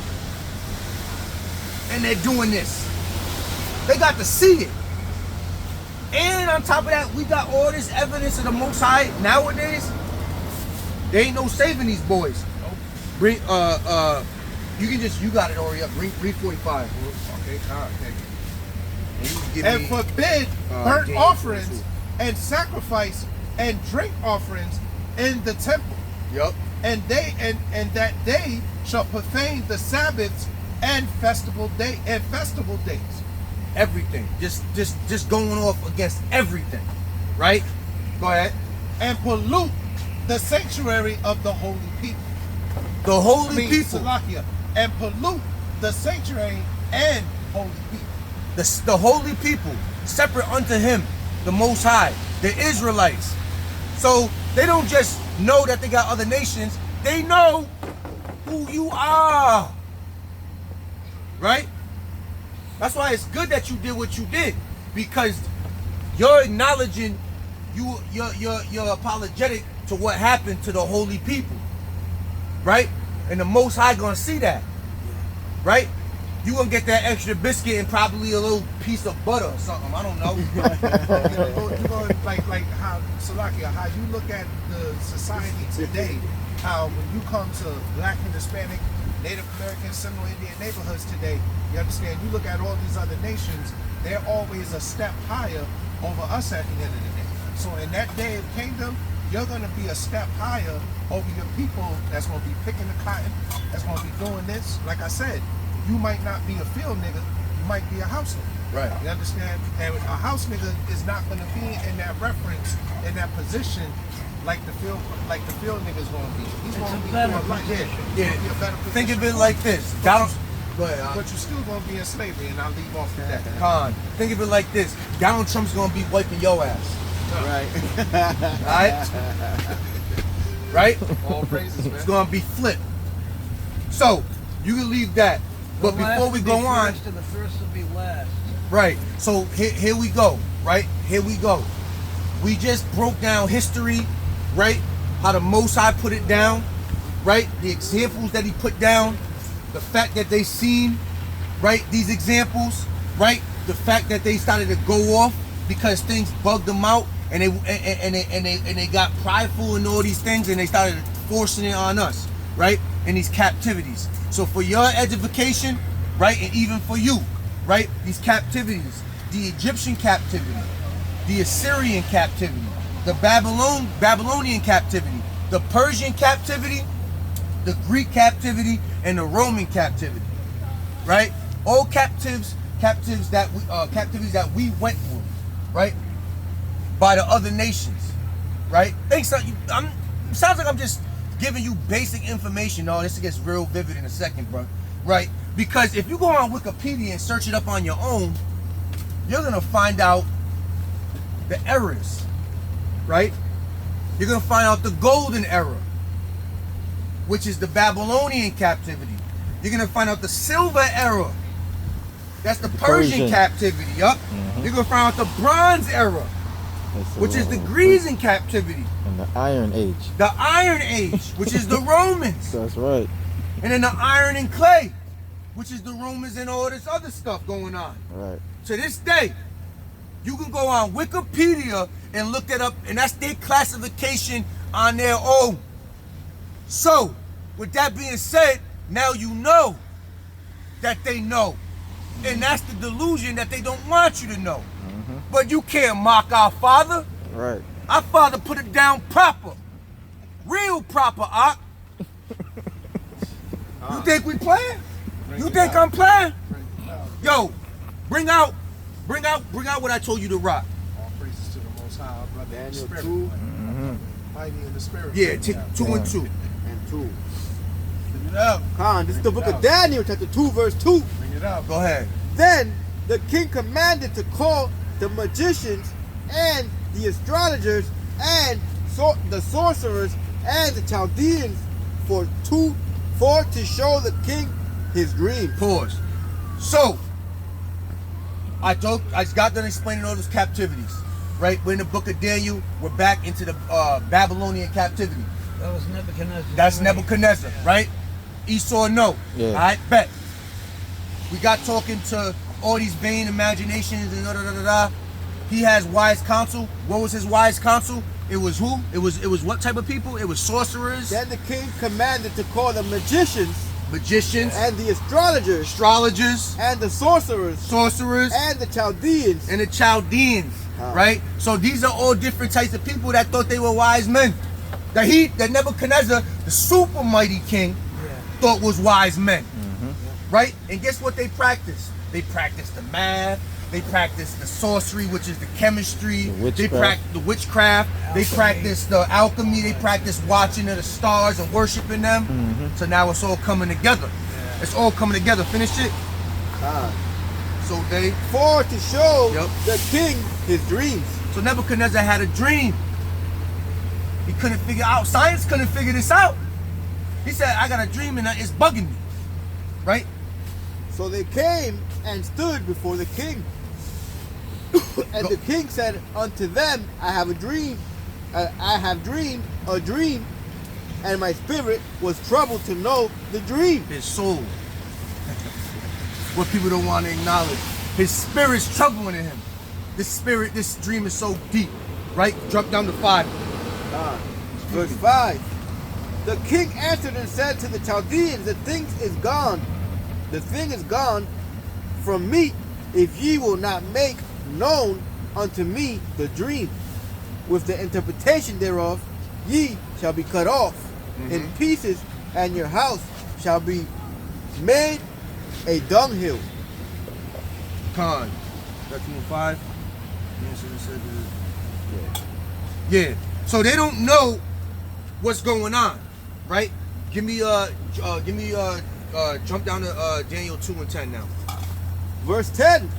And they're doing this. They got to see it. And on top of that, we got all this evidence of the Most High nowadays. There ain't no saving these boys. Bring you got it already up. Bring 345. Okay, all right, thank you. And you give And me, forbid burnt James offerings 22. and sacrifice and drink offerings in the temple. Yup. And that they shall profane the Sabbaths and festival days. Everything. Just going off against everything. Right? Go ahead. And pollute the sanctuary of the holy people. The holy people. Salakia, and pollute the sanctuary and holy people. The holy people, separate unto him, the Most High, the Israelites. So they don't just know that they got other nations, they know who you are. Right? That's why it's good that you did what you did, because you're acknowledging, you're apologetic to what happened to the holy people. Right? And the Most High gonna see that. Right? You gonna get that extra biscuit and probably a little piece of butter or something. I don't know. You know, like how Salakia, how you look at the society today, how when you come to Black and Hispanic, Native American, Seminole Indian neighborhoods today, you understand, you look at all these other nations, they're always a step higher over us at the end of the day. So in that day of kingdom, you're gonna be a step higher over your people that's gonna be picking the cotton, that's gonna be doing this. Like I said, you might not be a field nigga, you might be a house nigga. Right. You understand? And a house nigga is not gonna be in that reference, in that position like the field nigga's gonna be. He's It's gonna a be better doing like position. Yeah. Be a better Think of position. it like this. Donald, go ahead. But you're still gonna be in slavery, and I'll leave off with that. Khan. Think of it like this. Donald Trump's gonna be wiping your ass. Right. Alright? Right? All praises, man. It's gonna be flipped. So, you can leave that. But The last before we will go be on, first and the first will be last. right, so here we go, right? Here we go. We just broke down history, right? How the Most High put it down, right? The examples that he put down, the fact that they seen, right, these examples, right? The fact that they started to go off because things bugged them out, and they got prideful in all these things, and they started forcing it on us, right? In these captivities. So for your edification, right, and even for you, right, these captivities, the Egyptian captivity, the Assyrian captivity, the Babylonian captivity, the Persian captivity, the Greek captivity, and the Roman captivity, right? All captivities that we went through, right, by the other nations, right? Sounds like I'm just giving you basic information. Oh, this gets real vivid in a second, bro. Right? Because if you go on Wikipedia and search it up on your own, you're gonna find out the errors, right? You're gonna find out the golden era, which is the Babylonian captivity. You're gonna find out the silver era. That's the Persian captivity. Yup. Mm-hmm. You're gonna find out the bronze era, which is the Grecian captivity. And the Iron Age. The Iron Age, which is the Romans. That's right. And then the Iron and Clay, which is the Romans and all this other stuff going on. Right. To this day, you can go on Wikipedia and look that up, and that's their classification on their own. So, with that being said, now you know that they know. And that's the delusion that they don't want you to know. Mm-hmm. But you can't mock our Father. Right. Our Father put it down proper. Real proper, Op. You think we playing? You think I'm playing? Yo, bring out what I told you to rock. All praises to the Most High, brother. in the Daniel spirit. 2 Mighty in the spirit. Yeah, 2 and 2. and 2. Bring it up. Khan, this is the book of Daniel, chapter 2, verse 2. Bring it up. Go ahead. Then the king commanded to call the magicians and the astrologers and the sorcerers and the Chaldeans for to show the king his dream. Pause. So, I just got done explaining all those captivities, right? We're in the book of Daniel. We're back into the Babylonian captivity. That was Nebuchadnezzar. That's Nebuchadnezzar, right? Esau, no. Yeah. All right, bet. We got talking to all these vain imaginations and da-da-da-da-da. He has wise counsel. What was his wise counsel? It was who? It was what type of people? It was sorcerers, Then the king commanded to call the magicians magicians, and the astrologers astrologers, and the sorcerers sorcerers, and the Chaldeans. and the Chaldeans, right? So these are all different types of people that thought they were wise men. That Nebuchadnezzar, the super mighty king, thought was wise men, right? And guess what they practiced? They practiced the math. They practiced the sorcery, which is the chemistry. They practiced the witchcraft. They practiced the alchemy. They practiced watching of the stars and worshiping them. So now it's all coming together. It's all coming together. Finish it. So they. For to show Yep. the king his dreams. So Nebuchadnezzar had a dream. He couldn't figure out. Science couldn't figure this out. He said, "I got a dream and it's bugging me." Right? So they came and stood before the king. And the king said unto them, I have dreamed a dream, and my spirit was troubled to know the dream. His soul. What people don't want to acknowledge. His spirit's troubling in him. This dream is so deep. Right? Drop down to 5. Verse 5. The king answered and said to the Chaldeans, the thing is gone from me, if ye will not make known unto me the dream. With the interpretation thereof, ye shall be cut off in pieces, and your house shall be made a dunghill. Con. That's 5. Yeah. So they don't know what's going on, right? Jump down to Daniel 2 and 10 now. Verse 10.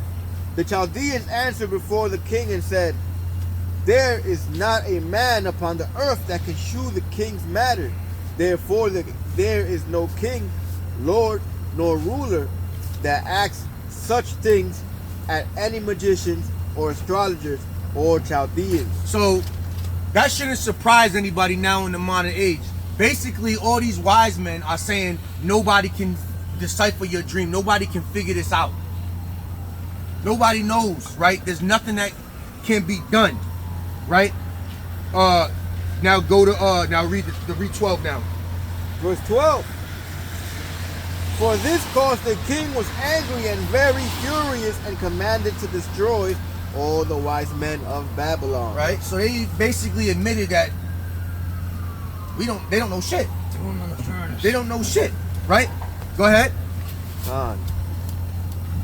The Chaldeans answered before the king and said, there is not a man upon the earth that can shew the king's matter. Therefore there is no king, lord, nor ruler that acts such things at any magicians or astrologers or Chaldeans. So that shouldn't surprise anybody now in the modern age. Basically, all these wise men are saying nobody can decipher your dream. Nobody can figure this out. Nobody knows, right? There's nothing that can be done, right? Now go to now read the read 12 now. Verse 12. For this cause the king was angry and very furious and commanded to destroy all the wise men of Babylon. Right? So they basically admitted that they don't know shit. Threw him in the furnace. They don't know shit, right? Go ahead.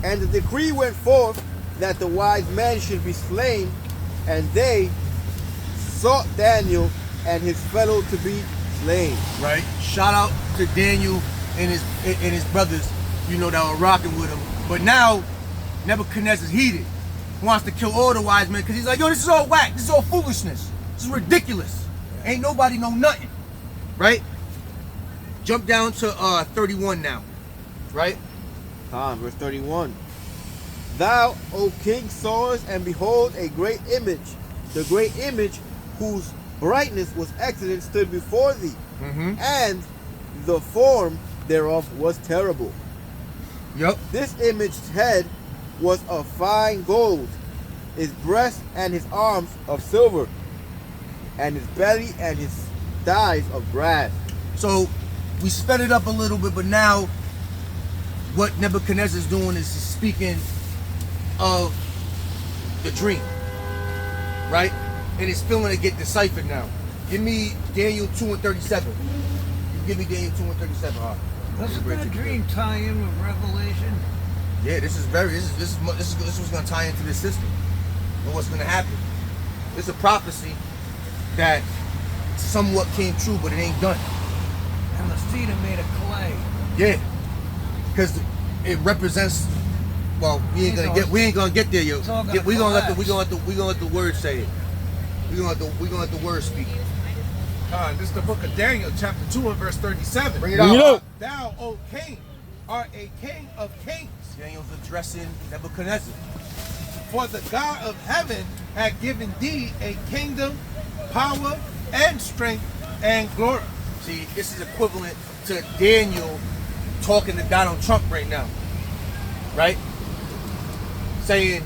And the decree went forth that the wise men should be slain, and they sought Daniel and his fellow to be slain. Right? Shout out to Daniel and his brothers, that were rocking with him. But now Nebuchadnezzar's heated. He wants to kill all the wise men because he's like, yo, this is all whack. This is all foolishness. This is ridiculous. Ain't nobody know nothing. Right? Jump down to 31 now. Right? Verse 31. Thou, O king, sawest, and behold, a great image. The great image whose brightness was excellent stood before thee, and the form thereof was terrible. Yep. This image's head was of fine gold, his breast and his arms of silver, and his belly and his thighs of brass. So we sped it up a little bit, but now what Nebuchadnezzar's doing is he's speaking of the dream, right? And it's feeling to get deciphered now. Give me Daniel 2 and 37. You give me Daniel 2 and 37. All right. Doesn't that dream tie in with Revelation? Yeah, this is what's gonna tie into this system and what's gonna happen. It's a prophecy that somewhat came true, but it ain't done. And the seed are made of clay. Yeah, because it represents. Well, we ain't gonna get there yet. We gonna let the word say it. We gonna let the word speak. This is the book of Daniel, chapter 2 and verse 37. Bring it out. Thou, O king, art a king of kings. Daniel's addressing Nebuchadnezzar. For the God of heaven had given thee a kingdom, power, and strength, and glory. See, this is equivalent to Daniel talking to Donald Trump right now, right? Saying,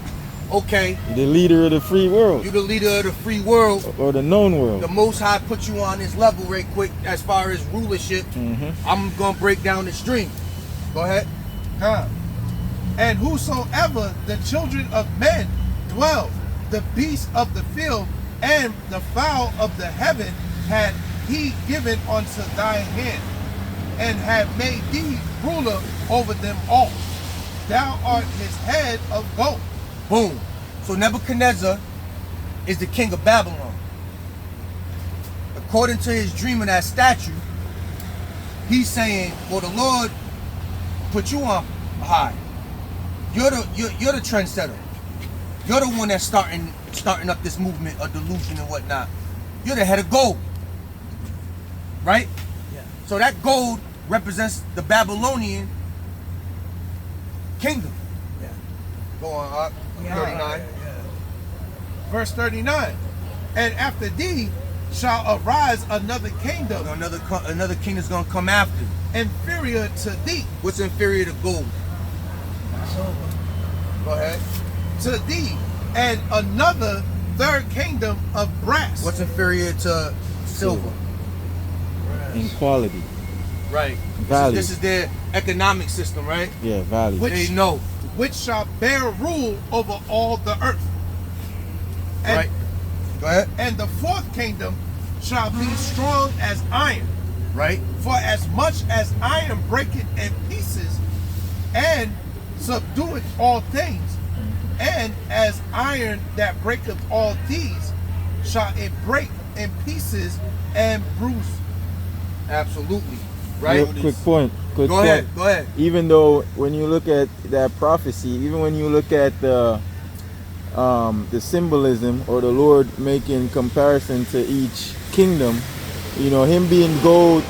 okay, The leader of the free world, you the leader of the free world. or the known world. The Most High put you on this level right quick as far as rulership. I'm gonna break down this dream. Go ahead. And whosoever the children of men dwell, the beasts of the field, and the fowl of the heaven, had he given unto thy hand, and had made thee ruler over them all. Thou art his head of gold. Boom. So Nebuchadnezzar is the king of Babylon. According to his dream of that statue, he's saying, well, the Lord put you on high. You're the trendsetter. You're the one that's starting up this movement of delusion and whatnot. You're the head of gold. Right? Yeah. So that gold represents the Babylonian kingdom. Yeah. Go on, up. 39. Verse 39. And after thee shall arise another kingdom, Another kingdom's gonna come after. inferior to thee, What's inferior to gold? Silver. Go ahead. to thee, and another third kingdom of brass. What's inferior to silver? In quality. Right. Value. This is their economic system, right? Yeah, value. Which- They know. which shall bear rule over all the earth. And, Right. Go ahead. and the fourth kingdom shall be strong as iron. Right. For as much as iron breaketh in pieces, and subdueth all things, and as iron that breaketh all these, shall it break in pieces and bruise. Absolutely. Right. Quick point. Go ahead. Go ahead. Even though when you look at that prophecy, even when you look at the symbolism, or the Lord making comparison to each kingdom, you know, him being gold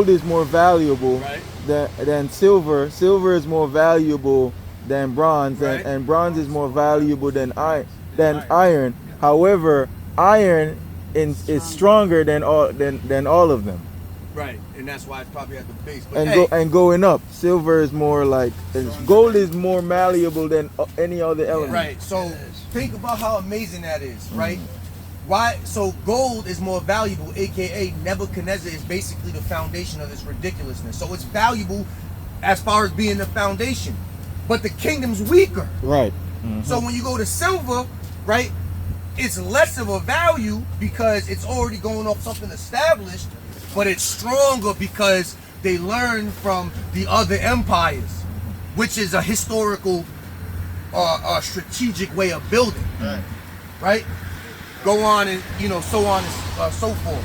is more valuable Right. than silver. Silver is more valuable than bronze, Right. and bronze is more valuable than iron. However, iron is stronger than all of them. Right. And that's why it's probably at the base. But hey, Going up, silver is more like gold is more malleable than any other element. right. So think about how amazing that is, right? Why? So gold is more valuable, aka Nebuchadnezzar is basically the foundation of this ridiculousness. So it's valuable as far as being the foundation, but the kingdom's weaker. Right. So when you go to silver, right, it's less of a value because it's already going off something established, but it's stronger because they learn from the other empires, which is a historical, strategic way of building. Right? Go on and, so on and so forth.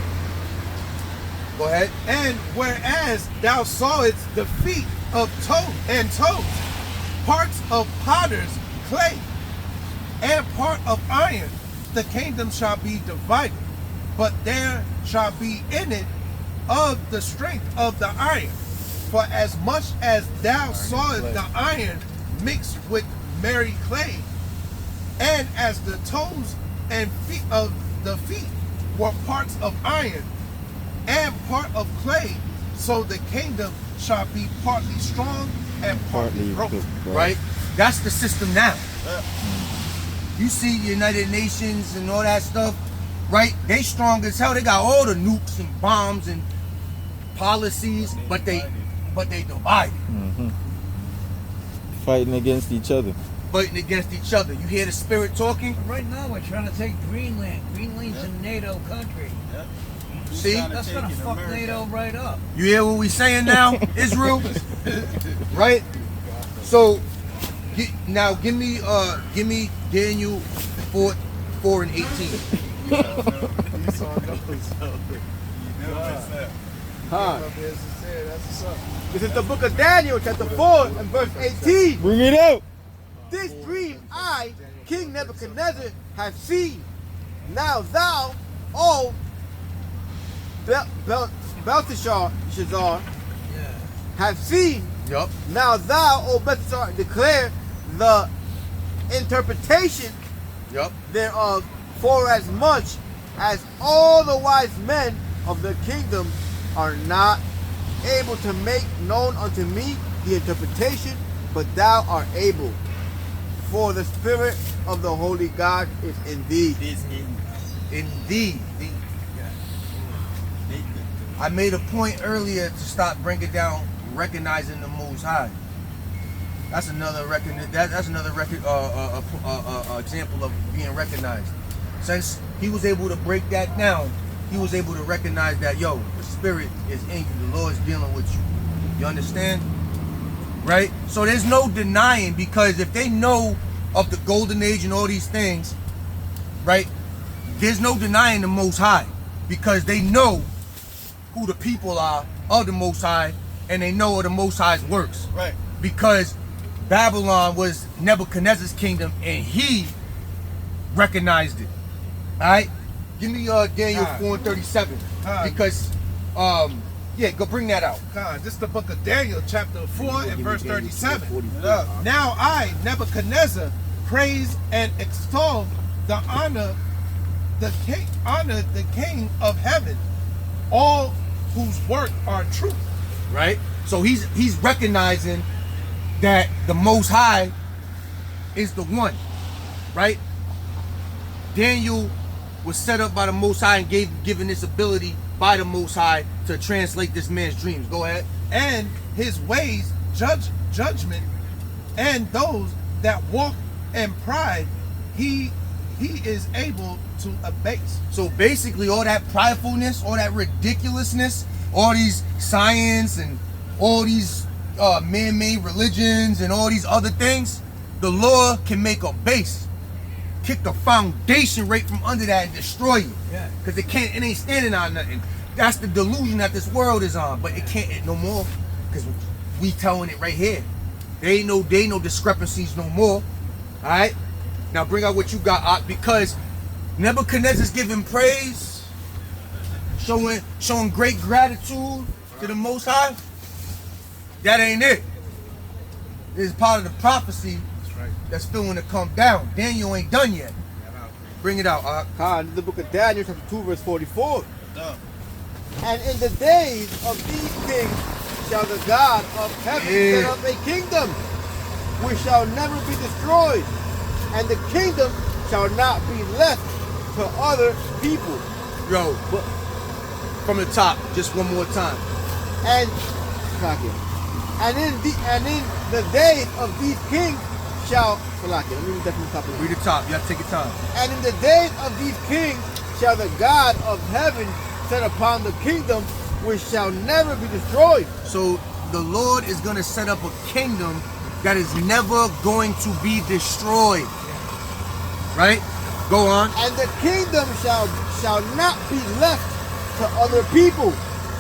Go ahead. And whereas thou sawest the feet of toes, parts of potter's clay, and part of iron, the kingdom shall be divided, but there shall be in it of the strength of the iron. For as much as thou sawest the iron mixed with merry clay, and as the toes and feet of the feet were parts of iron and part of clay, so the kingdom shall be partly strong and partly broken. Right? That's the system now. You see the United Nations and all that stuff, right? They strong as hell. They got all the nukes and bombs and policies, but they divided. Fighting against each other. Fighting against each other. You hear the spirit talking? Right now we're trying to take Greenland. Greenland's a NATO country. See? That's gonna fuck NATO right up. You hear what we saying now, Israel? Right? So now give me Daniel 4 and 18. Huh. This is the book of Daniel, chapter 4 and verse 18. Bring it out. This dream I, King Nebuchadnezzar, have seen. Now thou, O Belteshazzar, have seen. Yup. Now thou, O Belteshazzar, declare the interpretation Yup. thereof, for as much as all the wise men of the kingdom are not able to make known unto me the interpretation, but thou art able. For the spirit of the holy God is in thee. Indeed. I made a point earlier to stop bringing down recognizing the Most High. That's another example of being recognized. Since he was able to break that down, he was able to recognize that, yo, the spirit is in you. The Lord is dealing with you. You understand? Right? So there's no denying, because if they know of the golden age and all these things, right, there's no denying the Most High, because they know who the people are of the Most High, and they know of the Most High's works. Right. Because Babylon was Nebuchadnezzar's kingdom, and he recognized it. All right? Give me Daniel 4 and 37. Because, yeah, go bring that out. This is the book of Daniel, chapter 4 and verse 37. Now I, Nebuchadnezzar, praise and extol the King of heaven, all whose work are truth. Right? So he's recognizing that the Most High is the one. Right? Daniel was set up by the Most High and given this ability by the Most High to translate this man's dreams. Go ahead. And his ways judgment, and those that walk in pride, he is able to abase. So basically, all that pridefulness, all that ridiculousness, all these science and all these man-made religions and all these other things, the Lord can make a base, kick the foundation right from under that and destroy you. Yeah. Because it ain't standing on nothing. That's the delusion that this world is on, but it can't no more, because we telling it right here. There ain't no discrepancies no more. All right. Now bring out what you got, because Nebuchadnezzar's giving praise, showing great gratitude to the Most High. That ain't it. This is part of the prophecy that's still going to come down. Daniel ain't done yet. Bring it out, This is the book of Daniel, chapter 2, verse 44. And in the days of these kings shall the God of heaven set up a kingdom which shall never be destroyed, and the kingdom shall not be left to other people. Yo, from the top, just one more time. And in the days of these kings shall read Read the top. You have to take your time. And in the days of these kings shall the God of heaven set upon the kingdom which shall never be destroyed. So the Lord is going to set up a kingdom that is never going to be destroyed. Right? Go on. And the kingdom shall not be left to other people,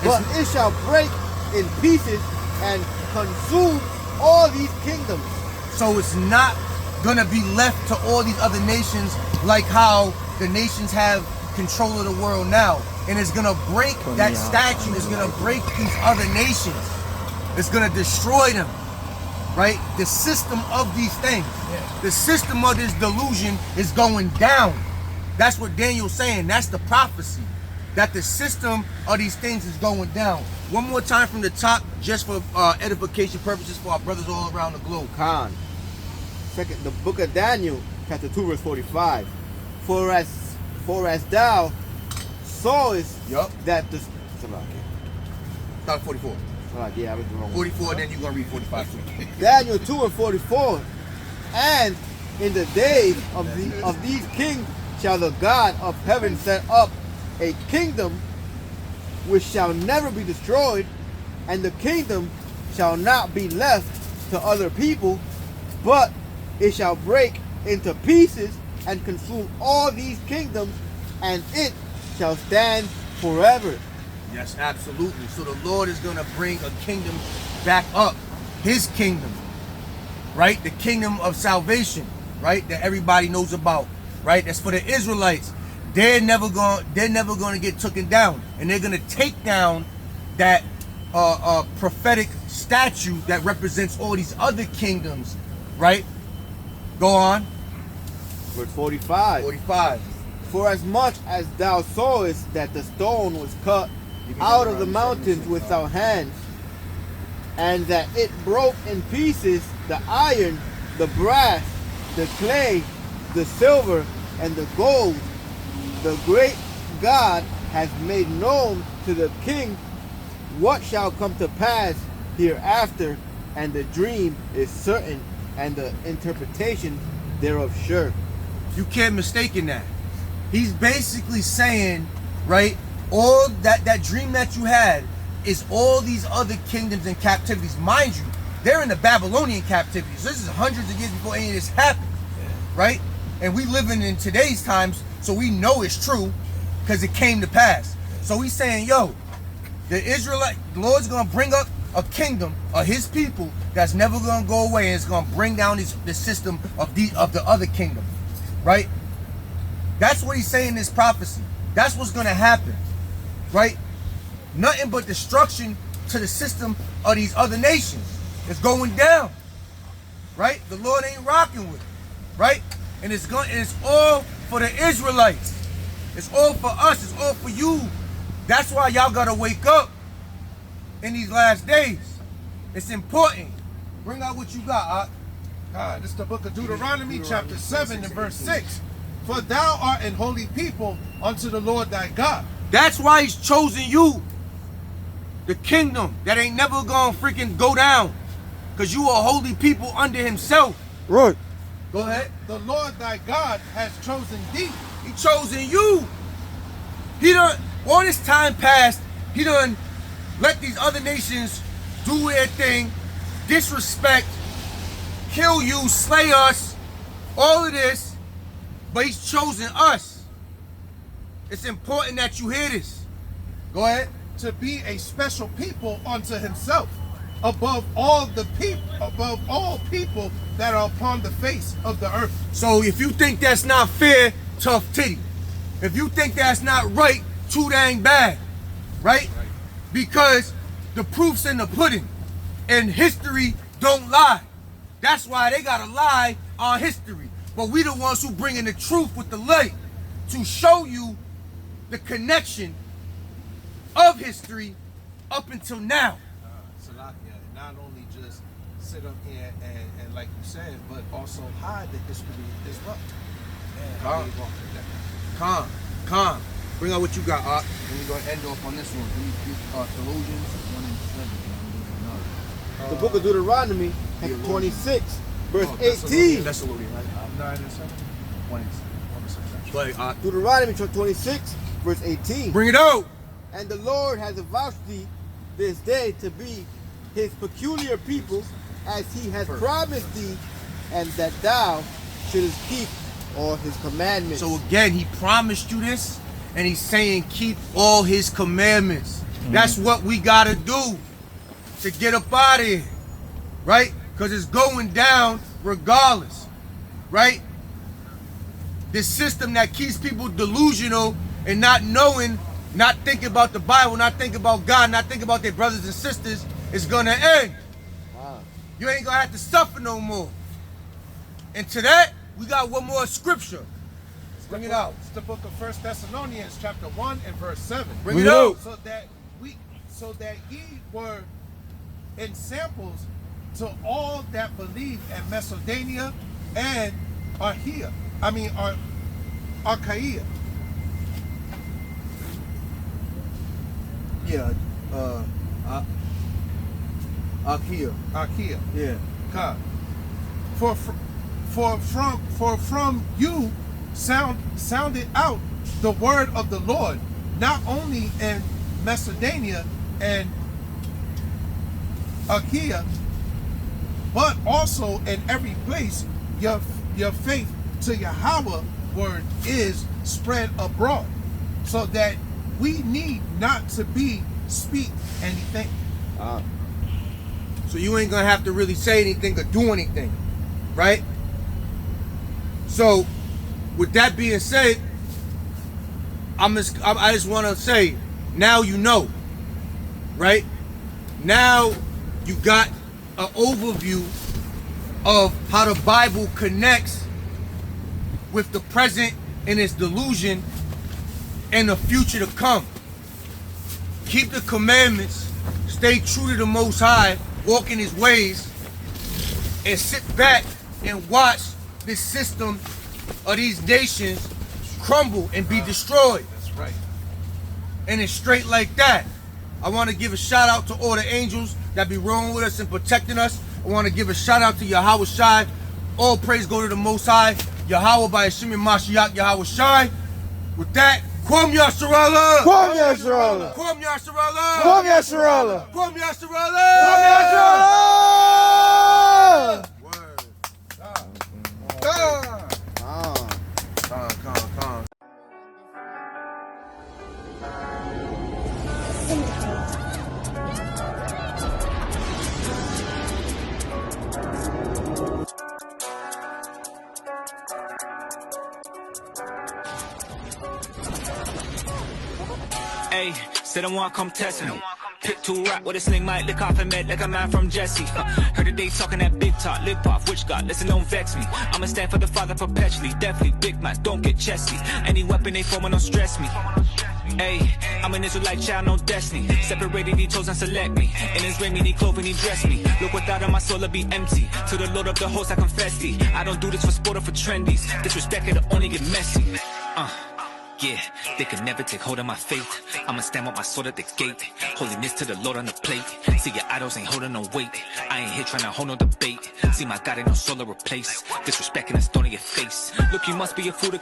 but it shall break in pieces and consume all these kingdoms. So it's not going to be left to all these other nations like how the nations have control of the world now. And it's going to break that statue. It's going to break these other nations. It's going to destroy them. Right? The system of these things. Yeah. The system of this delusion is going down. That's what Daniel's saying. That's the prophecy. That the system of these things is going down. One more time from the top, just for edification purposes for our brothers all around the globe. The book of Daniel, chapter 2, verse 45. For as thou sawest that the... Start 44. Yeah, I was wrong. 44, then you're going to read 45 too. Daniel 2 and 44. And in the days of these kings shall the God of heaven set up a kingdom which shall never be destroyed, and the kingdom shall not be left to other people, but it shall break into pieces and consume all these kingdoms, and it shall stand forever. Yes, absolutely. So the Lord is going to bring a kingdom back up. His kingdom, right? The kingdom of salvation, right? That everybody knows about, right? That's for the Israelites. They're never going to get taken down, and they're going to take down that prophetic statue that represents all these other kingdoms, right? Go on. Verse 45. 45. For as much as thou sawest that the stone was cut out of the mountains without hands, and that it broke in pieces the iron, the brass, the clay, the silver, and the gold, the great God has made known to the king what shall come to pass hereafter, and the dream is certain, and the interpretation thereof sure. You can't mistake in that. He's basically saying, right, all that dream that you had is all these other kingdoms and captivities. Mind you, they're in the Babylonian captivity. So this is hundreds of years before any of this happened, right? And we living in today's times, so we know it's true because it came to pass. So he's saying, yo, the Lord's going to bring up a kingdom of his people that's never going to go away, and it's going to bring down the system of the other kingdom, right? That's what he's saying in this prophecy. That's what's going to happen, right? Nothing but destruction to the system of these other nations. It's going down, right? The Lord ain't rocking with it, right? And it's all for the Israelites. It's all for us. It's all for you. That's why y'all got to wake up in these last days. It's important. Bring out what you got, This is the book of Deuteronomy, chapter 7 and verse 6. For thou art an holy people unto the Lord thy God. That's why he's chosen you. The kingdom that ain't never gonna freaking go down. Because you are holy people under himself. Right. Go ahead. The Lord thy God has chosen thee. He chosen you. He done, all this time past, he done let these other nations do their thing, disrespect, kill you, slay us, all of this, but he's chosen us. It's important that you hear this. Go ahead. To be a special people unto himself, above all people that are upon the face of the earth. So if you think that's not fair, tough titty. If you think that's not right, too dang bad. Right? Because the proof's in the pudding. And history don't lie. That's why they gotta lie on history. But we the ones who bring in the truth with the light to show you the connection of history up until now. Salakia, not only just sit up here and like you said, but also hide the history as well. Calm. Bring out what you got, Art. And we're gonna end off on this one. Theologians 1 and 7. The book of Deuteronomy, chapter 26, verse 18. Thessalonians, right? 9 and 7. 1 and 7. Go ahead, Art. Deuteronomy, chapter 26, verse 18. Bring it out. And the Lord has avouched thee this day to be his peculiar people, as he has promised thee, and that thou shouldest keep all his commandments. So again, he promised you this, and he's saying keep all his commandments. That's what we gotta do to get up out of here, right? Because it's going down regardless, right? This system that keeps people delusional and not knowing, not thinking about the Bible, not thinking about God, not thinking about their brothers and sisters, is gonna end. Wow. You ain't gonna have to suffer no more. And to that, we got one more scripture. Bring it out. It's the book of 1 Thessalonians, chapter 1 and verse 7. Bring it out. So that ye were in samples to all that believe in Macedonia and Achaia. Yeah, Achaia. Achaia. Yeah. God. For from you sounded out the word of the Lord, not only in Macedonia and Achaia, but also in every place your faith to Yahawah word is spread abroad, so that we need not to speak anything. So you ain't gonna have to really say anything or do anything, right? So with that being said, I just want to say, now you know, right? Now you got an overview of how the Bible connects with the present and its delusion and the future to come. Keep the commandments, stay true to the Most High, walk in His ways, and sit back and watch this system of these nations crumble and be destroyed. That's right. And it's straight like that. I want to give a shout out to all the angels that be rolling with us and protecting us. I want to give a shout out to Yahawashi. All praise go to the Most High. Yahawah Bahasham Yahawashi. With that, Kwam Yasharallah! Kwam Yasharallah! Kwam Yasharallah! Kwam Yasharallah! Kwam Yasharallah! Kwam Yasharallah! Word. Calm. Hey, say don't want come test me. Pick two rap with a sling might lick off a med like a man from Jesse. Heard that they talking that big talk, lip off, which God, listen, don't vex me. I'ma stand for the Father perpetually, definitely big man, don't get chesty. Any weapon they form, don't stress me. Hey, I'm an Israelite child, no destiny. Separated, He chose and select me. In His ring, He clothed and He dressed me. Look without Him, my soul will be empty. To the Lord of the hosts, I confess thee. I don't do this for sport or for trendies. Disrespect, it'll only get messy. Yeah, they can never take hold of my faith. I'ma stand with my sword at the gate. Holiness to the Lord on the plate. See, your idols ain't holding no weight. I ain't here trying to hold no debate. See, my God ain't no soul to replace. Disrespecting us, thrown in your face. Look, you must be a fool to